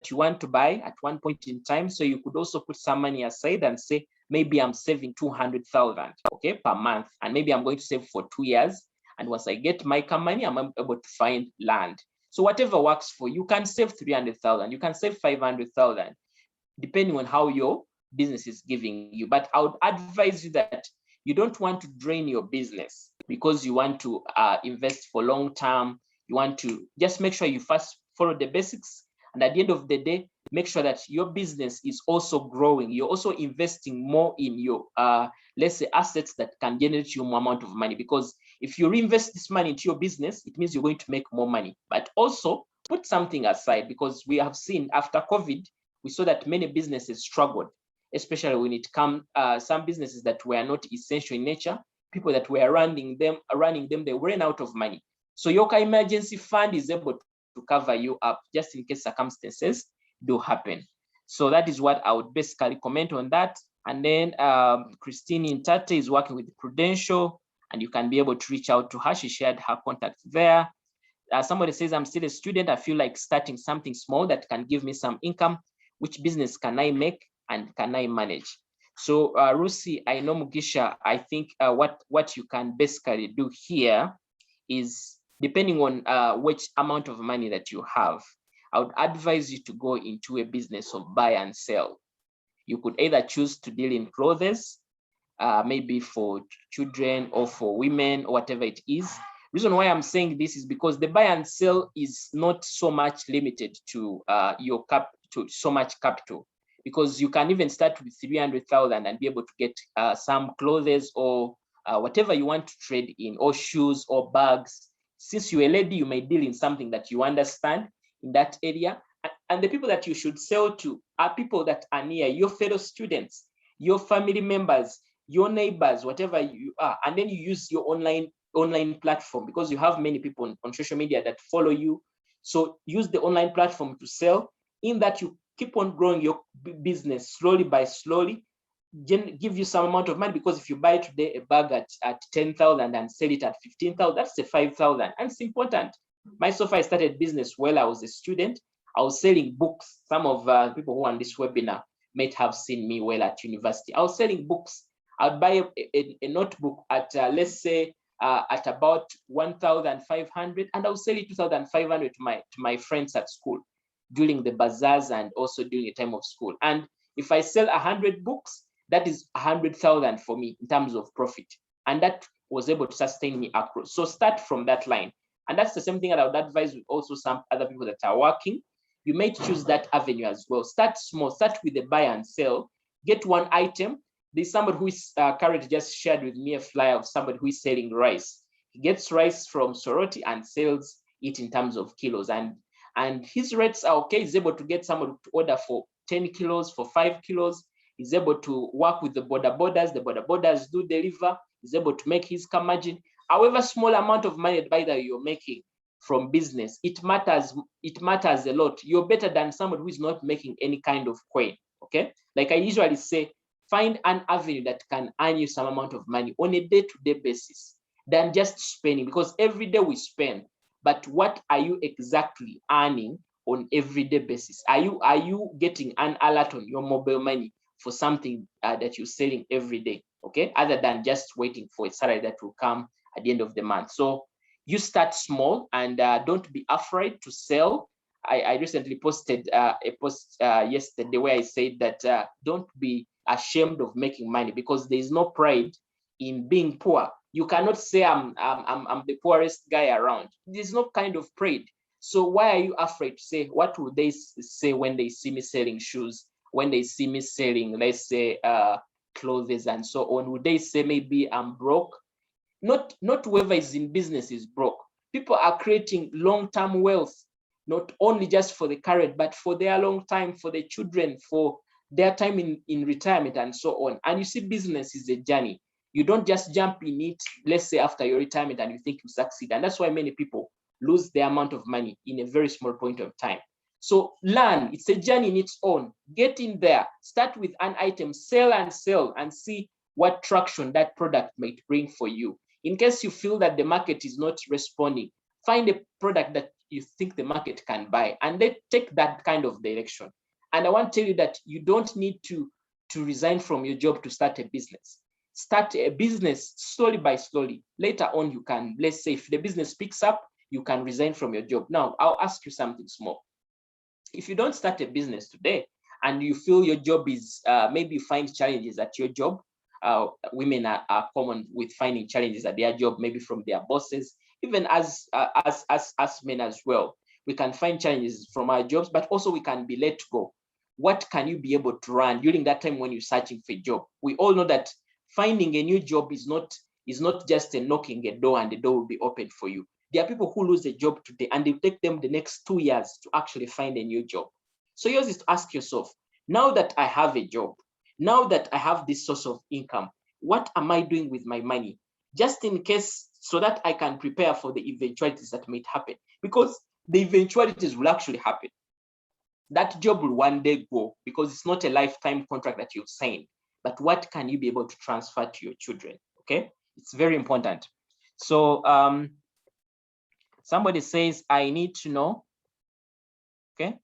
you want to buy at one point in time. So you could also put some money aside and say, maybe I'm saving 200,000, okay, per month. And maybe I'm going to save for 2 years. And once I get my money, I'm able to find land. So whatever works for you, you can save 300,000, you can save 500,000, depending on how your business is giving you. But I would advise you that you don't want to drain your business because you want to invest for long term. You want to just make sure you first follow the basics. And at the end of the day, make sure that your business is also growing. You're also investing more in your, let's say, assets that can generate you more amount of money. Because if you reinvest this money into your business, it means you're going to make more money. But also put something aside, because we have seen after COVID, we saw that many businesses struggled, especially when it comes some businesses that were not essential in nature. People that were running them, they ran out of money. So your emergency fund is able to cover you up just in case circumstances do happen. So that is what I would basically comment on that. And then Christine Intate is working with Prudential, and you can be able to reach out to her. She shared her contact there. Somebody says, I'm still a student. I feel like starting something small that can give me some income. Which business can I make and can I manage? So Rusi, I know Mugisha, I think what you can basically do here is, depending on which amount of money that you have, I would advise you to go into a business of buy and sell. You could either choose to deal in clothes, maybe for children or for women or whatever it is. Reason why I'm saying this is because the buy and sell is not so much limited to to so much capital, because you can even start with 300,000 and be able to get some clothes or whatever you want to trade in, or shoes or bags. Since you're a lady, you may deal in something that you understand in that area. And the people that you should sell to are people that are near your fellow students, your family members, your neighbors, whatever you are. And then you use your online platform, because you have many people on social media that follow you. So use the online platform to sell, in that you keep on growing your business slowly by slowly, give you some amount of money. Because if you buy today a bag at 10,000 and sell it at 15,000, that's a 5,000. And it's important. Myself, I started business while I was a student. I was selling books. Some of people who are on this webinar might have seen me while at university. I was selling books. I'd buy a notebook at, let's say, at about 1,500, and I'll sell it 2,500 to my friends at school during the bazaars and also during the time of school. And if I sell 100 books, that is 100,000 for me in terms of profit. And that was able to sustain me across. So start from that line. And that's the same thing that I would advise with also some other people that are working. You may choose that avenue as well. Start small, start with the buy and sell. Get one item. There's somebody who is currently just shared with me a flyer of somebody who is selling rice. He gets rice from Soroti and sells it in terms of kilos. And his rates are okay. He's able to get somebody to order for 10 kilos, for 5 kilos. He's able to work with the border borders. The border borders do deliver. He's able to make his margin. However small amount of money that you're making from business, it matters a lot. You're better than somebody who is not making any kind of coin, okay? Like I usually say, find an avenue that can earn you some amount of money on a day-to-day basis than just spending, because every day we spend, but what are you exactly earning on everyday basis? Are you getting an alert on your mobile money for something that you're selling every day, okay? Other than just waiting for a salary that will come at the end of the month. So you start small, and don't be afraid to sell. I recently posted a post yesterday where I said that don't be ashamed of making money, because there is no pride in being poor. You cannot say I'm the poorest guy around. There's no kind of pride. So why are you afraid to say? What will they say when they see me selling shoes? When they see me selling, let's say, clothes and so on? Would they say maybe I'm broke? Not whoever is in business is broke. People are creating long-term wealth, not only just for the current, but for their long time, for their children, for their time in retirement and so on. And you see, business is a journey. You don't just jump in it, let's say, after your retirement and you think you succeed. And that's why many people lose their amount of money in a very small point of time. So learn, it's a journey in its own. Get in there, start with an item, sell and see what traction that product might bring for you. In case you feel that the market is not responding, find a product that you think the market can buy, and then take that kind of direction. And I want to tell you that you don't need to resign from your job to start a business. Start a business slowly by slowly. Later on, you can, let's say, if the business picks up, you can resign from your job. Now, I'll ask you something small. If you don't start a business today and you feel your job is, maybe you find challenges at your job, women are common with finding challenges at their job, maybe from their bosses, even as men as well. We can find challenges from our jobs, but also we can be let go. What can you be able to run during that time when you're searching for a job? We all know that finding a new job is not just a knocking a door and the door will be open for you. There are people who lose a job today and it will take them the next 2 years to actually find a new job. So yours is to ask yourself, now that I have a job, now that I have this source of income, what am I doing with my money? Just in case, so that I can prepare for the eventualities that might happen, because the eventualities will actually happen. That job will one day go, because it's not a lifetime contract that you've signed. But what can you be able to transfer to your children? Okay, it's very important. So somebody says, I need to know. Okay,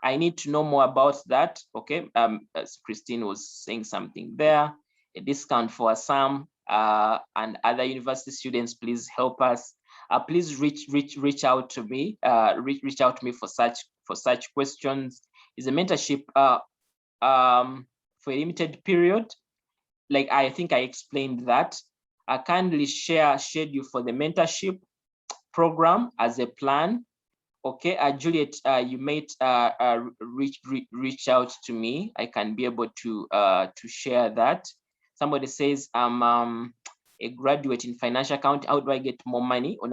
I need to know more about that. Okay, as Christine was saying something there, a discount for Assam and other university students, please help us. Please reach out to me. Reach out to me for such questions. Is a mentorship for a limited period? Like I think I explained that. I kindly share schedule for the mentorship program as a plan. Okay, Juliet, you might reach out to me. I can be able to share that. Somebody says I'm a graduate in financial accounting. How do I get more money? Or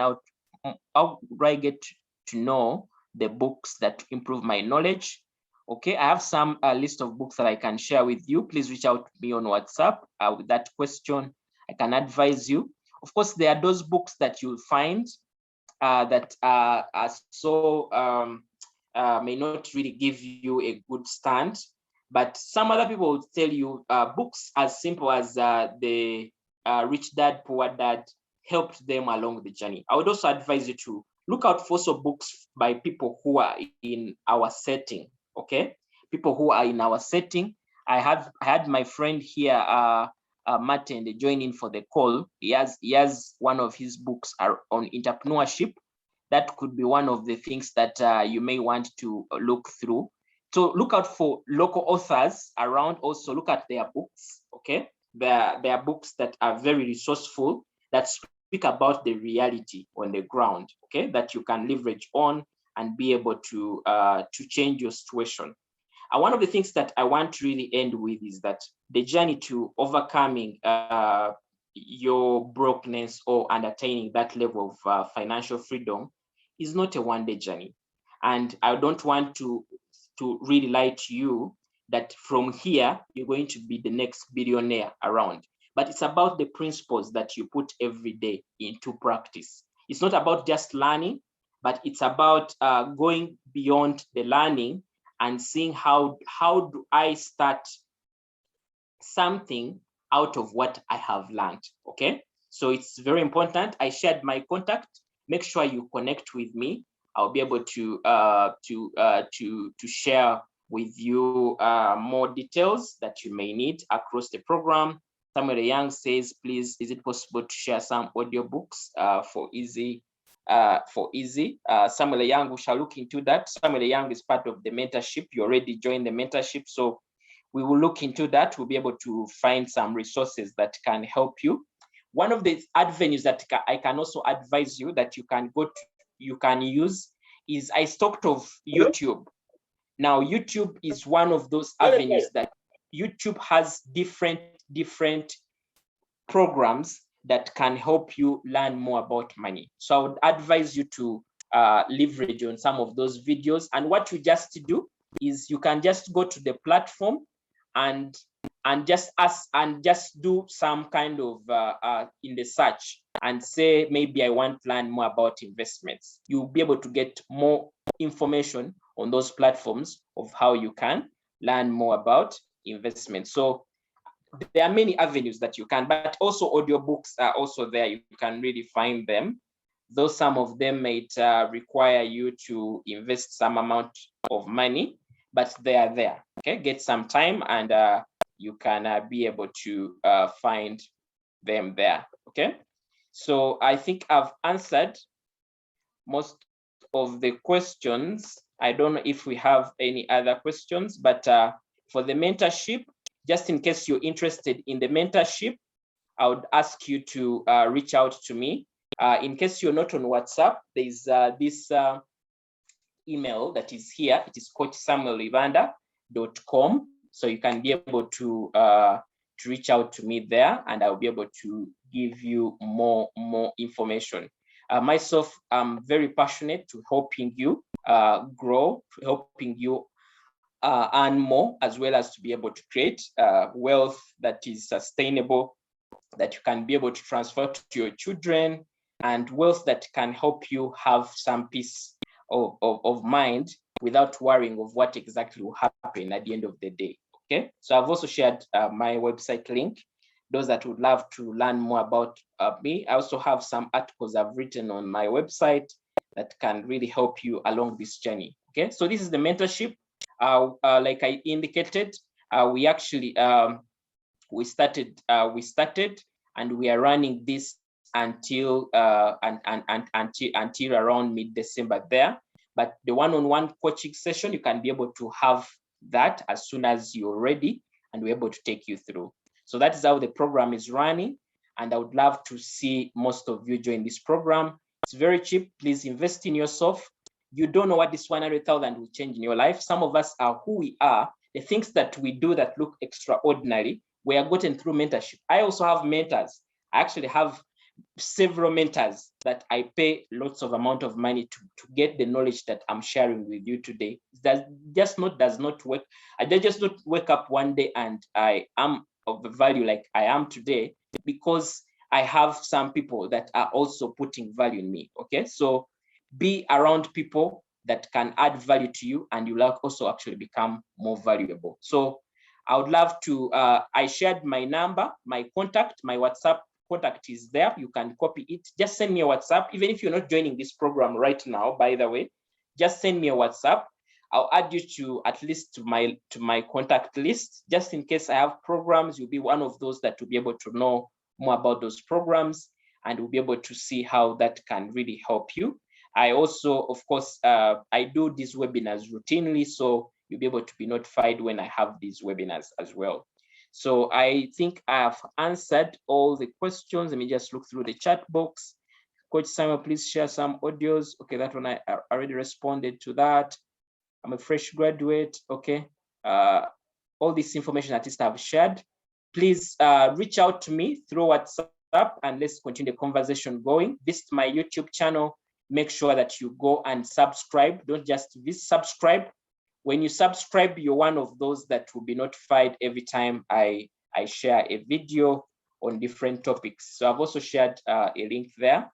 how do I get to know the books that improve my knowledge. Okay, I have some list of books that I can share with you. Please reach out to me on WhatsApp with that question. I can advise you. Of course, there are those books that you'll find that are so may not really give you a good stand. But some other people will tell you books as simple as the Rich Dad, Poor Dad helped them along the journey. I would also advise you to look out for some books by people who are in our setting, okay? People who are in our setting. I had my friend here, Martin, join in for the call. He has one of his books on entrepreneurship. That could be one of the things that you may want to look through. So look out for local authors around. Also look at their books, okay? There are books that are very resourceful, that speak about the reality on the ground, okay? That you can leverage on and be able to change your situation. And one of the things that I want to really end with is that the journey to overcoming your brokenness or attaining that level of financial freedom is not a one-day journey. And I don't want to really lie to you that from here, you're going to be the next billionaire around. But it's about the principles that you put every day into practice. It's not about just learning, but it's about going beyond the learning and seeing how do I start something out of what I have learned, okay? So it's very important. I shared my contact. Make sure you connect with me. I'll be able to share with you more details that you may need across the program. Samuel Young says, please, is it possible to share some audiobooks for easy? Samuel Young, we shall look into that. Samuel Young is part of the mentorship. You already joined the mentorship, so we will look into that. We'll be able to find some resources that can help you. One of the avenues that I can also advise you that you can go to, you can use is, I talked of YouTube. Now, YouTube is one of those avenues that YouTube has different programs that can help you learn more about money. So I would advise you to leverage on some of those videos. And what you just do is you can just go to the platform and just ask and just do some kind of in the search and say, maybe I want to learn more about investments. You'll be able to get more information on those platforms of how you can learn more about investments. So there are many avenues that you can, but also audiobooks are also there. You can really find them, though some of them might require you to invest some amount of money, but they are there. Okay, get some time and you can be able to find them there. Okay, so I think I've answered most of the questions. I don't know if we have any other questions, but for the mentorship, just in case you're interested in the mentorship, I would ask you to reach out to me. In case you're not on WhatsApp, there's this email that is here. It is coachsamuelivanda.com. So you can be able to reach out to me there, and I'll be able to give you more information. Myself, I'm very passionate to helping you grow, helping you earn more, as well as to be able to create wealth that is sustainable, that you can be able to transfer to your children, and wealth that can help you have some peace of mind without worrying of what exactly will happen at the end of the day. Okay, so I've also shared my website link. Those that would love to learn more about me, I also have some articles I've written on my website that can really help you along this journey. Okay, so this is the mentorship. Like I indicated, we actually we started and we are running this until until around mid-December there. But the one-on-one coaching session, you can be able to have that as soon as you're ready, and we're able to take you through. So that is how the program is running, and I would love to see most of you join this program. It's very cheap. Please invest in yourself. You don't know what this 100,000 will change in your life. Some of us are who we are. The things that we do that look extraordinary, we are gotten through mentorship. I also have mentors. I actually have several mentors that I pay lots of amount of money to get the knowledge that I'm sharing with you today. That does not work. I just not wake up one day and I am of the value like I am today, because I have some people that are also putting value in me. Okay, so be around people that can add value to you, and you'll also actually become more valuable. So I would love to, I shared my number, my contact, my WhatsApp contact is there. You can copy it. Just send me a WhatsApp. Even if you're not joining this program right now, by the way, just send me a WhatsApp. I'll add you to at least to my contact list, just in case I have programs. You'll be one of those that will be able to know more about those programs, and we'll be able to see how that can really help you. I also, of course, I do these webinars routinely, so you'll be able to be notified when I have these webinars as well. So I think I've answered all the questions. Let me just look through the chat box. Coach Simon, please share some audios. Okay, that one I already responded to that. I'm a fresh graduate. Okay. All this information at least I've shared. Please reach out to me through WhatsApp and let's continue the conversation going. Visit my YouTube channel. Make sure that you go and subscribe. Don't just subscribe. When you subscribe, you're one of those that will be notified every time I share a video on different topics. So I've also shared a link there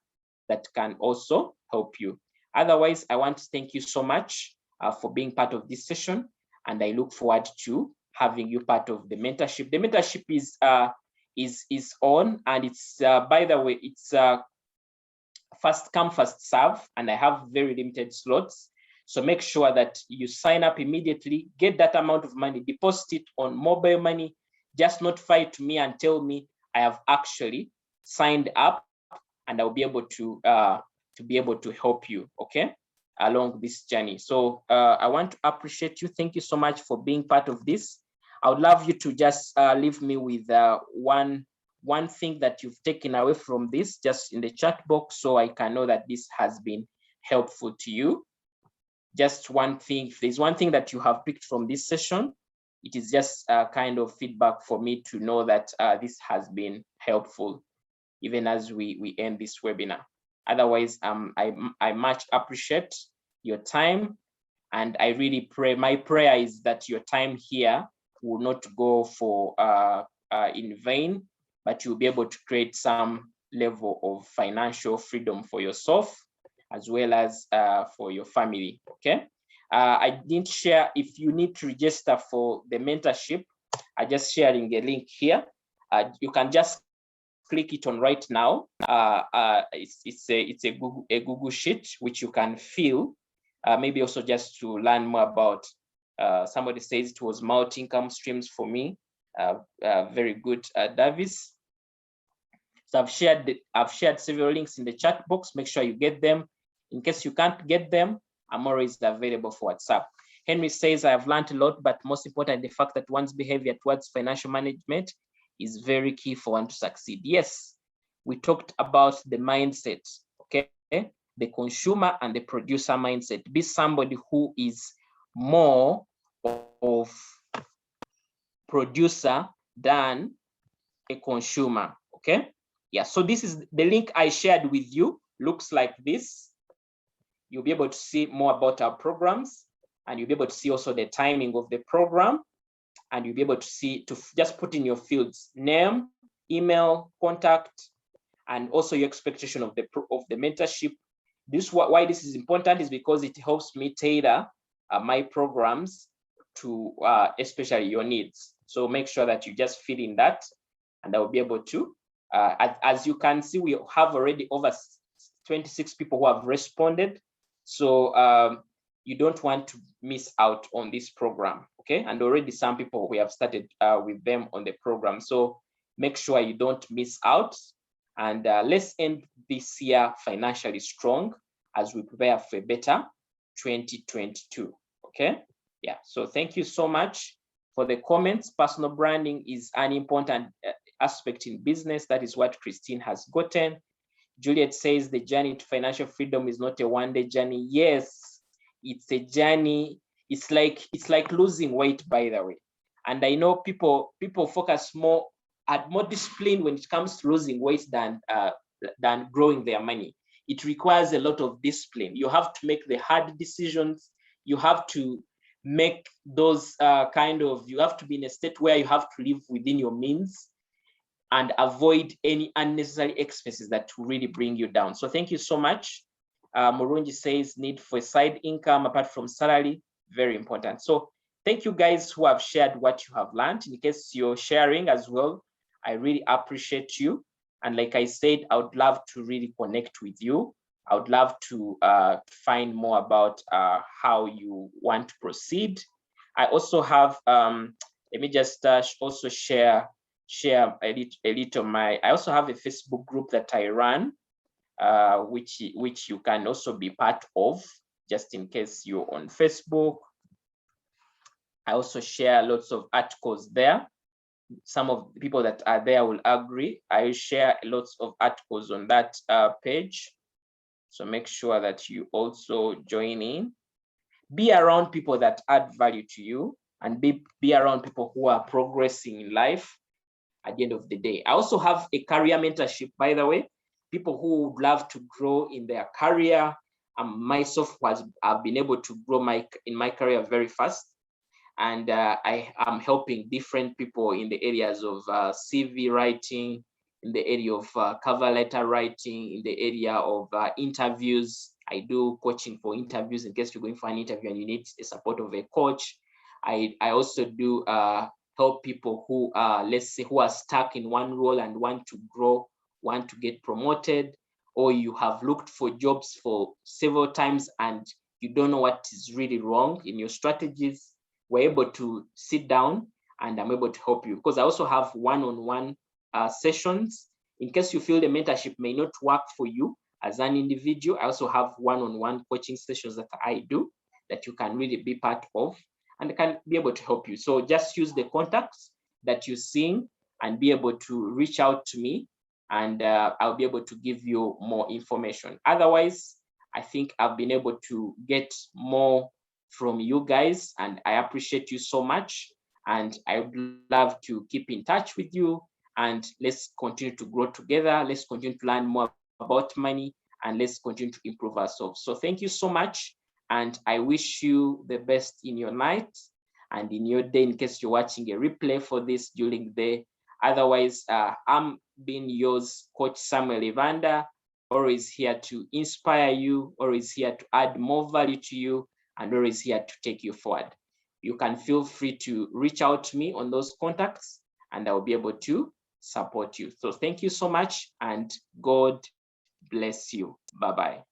that can also help you. Otherwise, I want to thank you so much for being part of this session, and I look forward to having you part of the mentorship. The mentorship is on, and it's by the way, it's first come, first serve, and I have very limited slots. So make sure that you sign up immediately, get that amount of money, deposit it on mobile money, just notify to me and tell me I have actually signed up, and I'll be able to help you, okay, along this journey. So I want to appreciate you. Thank you so much for being part of this. I would love you to just leave me with one thing that you've taken away from this, just in the chat box, so I can know that this has been helpful to you. Just one thing. If there's one thing that you have picked from this session, it is just a kind of feedback for me to know that this has been helpful, even as we end this webinar. Otherwise, I much appreciate your time, and I really pray. My prayer is that your time here will not go for in vain, but you'll be able to create some level of financial freedom for yourself, as well as for your family, okay? I didn't share, if you need to register for the mentorship, I'm just sharing a link here. You can just click it on right now. It's a Google sheet, which you can fill, maybe also just to learn more about. Somebody says it was multi-income streams for me. Very good, Davis. So I've shared several links in the chat box. Make sure you get them. In case you can't get them, I'm always available for WhatsApp. Henry says, I have learned a lot, but most important, the fact that one's behavior towards financial management is very key for one to succeed. Yes, we talked about the mindset, okay? The consumer and the producer mindset. Be somebody who is more of producer than a consumer, okay? Yeah, so this is the link I shared with you. Looks like this. You'll be able to see more about our programs, and you'll be able to see also the timing of the program, and you'll be able to see, to just put in your fields, name, email, contact, and also your expectation of the mentorship. Why this is important is because it helps me tailor my programs to especially your needs. So make sure that you just fill in that, and I will be able to, as you can see, we have already over 26 people who have responded. So you don't want to miss out on this program, okay? And already some people, we have started with them on the program. So make sure you don't miss out, and let's end this year financially strong as we prepare for a better 2022, okay? Yeah, so thank you so much for the comments. Personal branding is an important aspect in business. That is what Christine has gotten. Juliet says the journey to financial freedom is not a one-day journey. Yes, it's a journey. It's like losing weight, by the way. And I know people focus more at more discipline when it comes to losing weight than than growing their money. It requires a lot of discipline. You have to make the hard decisions. You have to make those you have to be in a state where you have to live within your means and avoid any unnecessary expenses that will really bring you down. So thank you so much. Murungi says need for a side income apart from salary, very important. So thank you guys who have shared what you have learned. In case you're sharing as well, I really appreciate you. And like I said, I would love to really connect with you. I would love to find more about how you want to proceed. I also have, let me just also share a little I also have a Facebook group that I run, which you can also be part of, just in case you're on Facebook. I also share lots of articles there. Some of the people that are there will agree. I share lots of articles on that page. So make sure that you also join in. Be around people that add value to you, and be around people who are progressing in life at the end of the day. I also have a career mentorship, by the way, people who would love to grow in their career. Myself I've been able to grow in my career very fast. And I am helping different people in the areas of CV writing, in the area of cover letter writing, in the area of interviews. I do coaching for interviews in case you're going for an interview and you need the support of a coach. I also do help people who let's say who are stuck in one role and want to grow, want to get promoted, or you have looked for jobs for several times and you don't know what is really wrong in your strategies. We're able to sit down and I'm able to help you, because I also have one-on-one sessions. In case you feel the mentorship may not work for you as an individual, I also have one-on-one coaching sessions that I do that you can really be part of and can be able to help you. So just use the contacts that you're seeing and be able to reach out to me, and I'll be able to give you more information. Otherwise, I think I've been able to get more from you guys, and I appreciate you so much. And I would love to keep in touch with you, and let's continue to grow together. Let's continue to learn more about money, and let's continue to improve ourselves. So thank you so much. And I wish you the best in your night and in your day, in case you're watching a replay for this during the day. Otherwise, I'm being yours, Coach Samuel Evander, always here to inspire you, always here to add more value to you, and always here to take you forward. You can feel free to reach out to me on those contacts, and I'll be able to support you. So thank you so much, and God bless you. Bye-bye.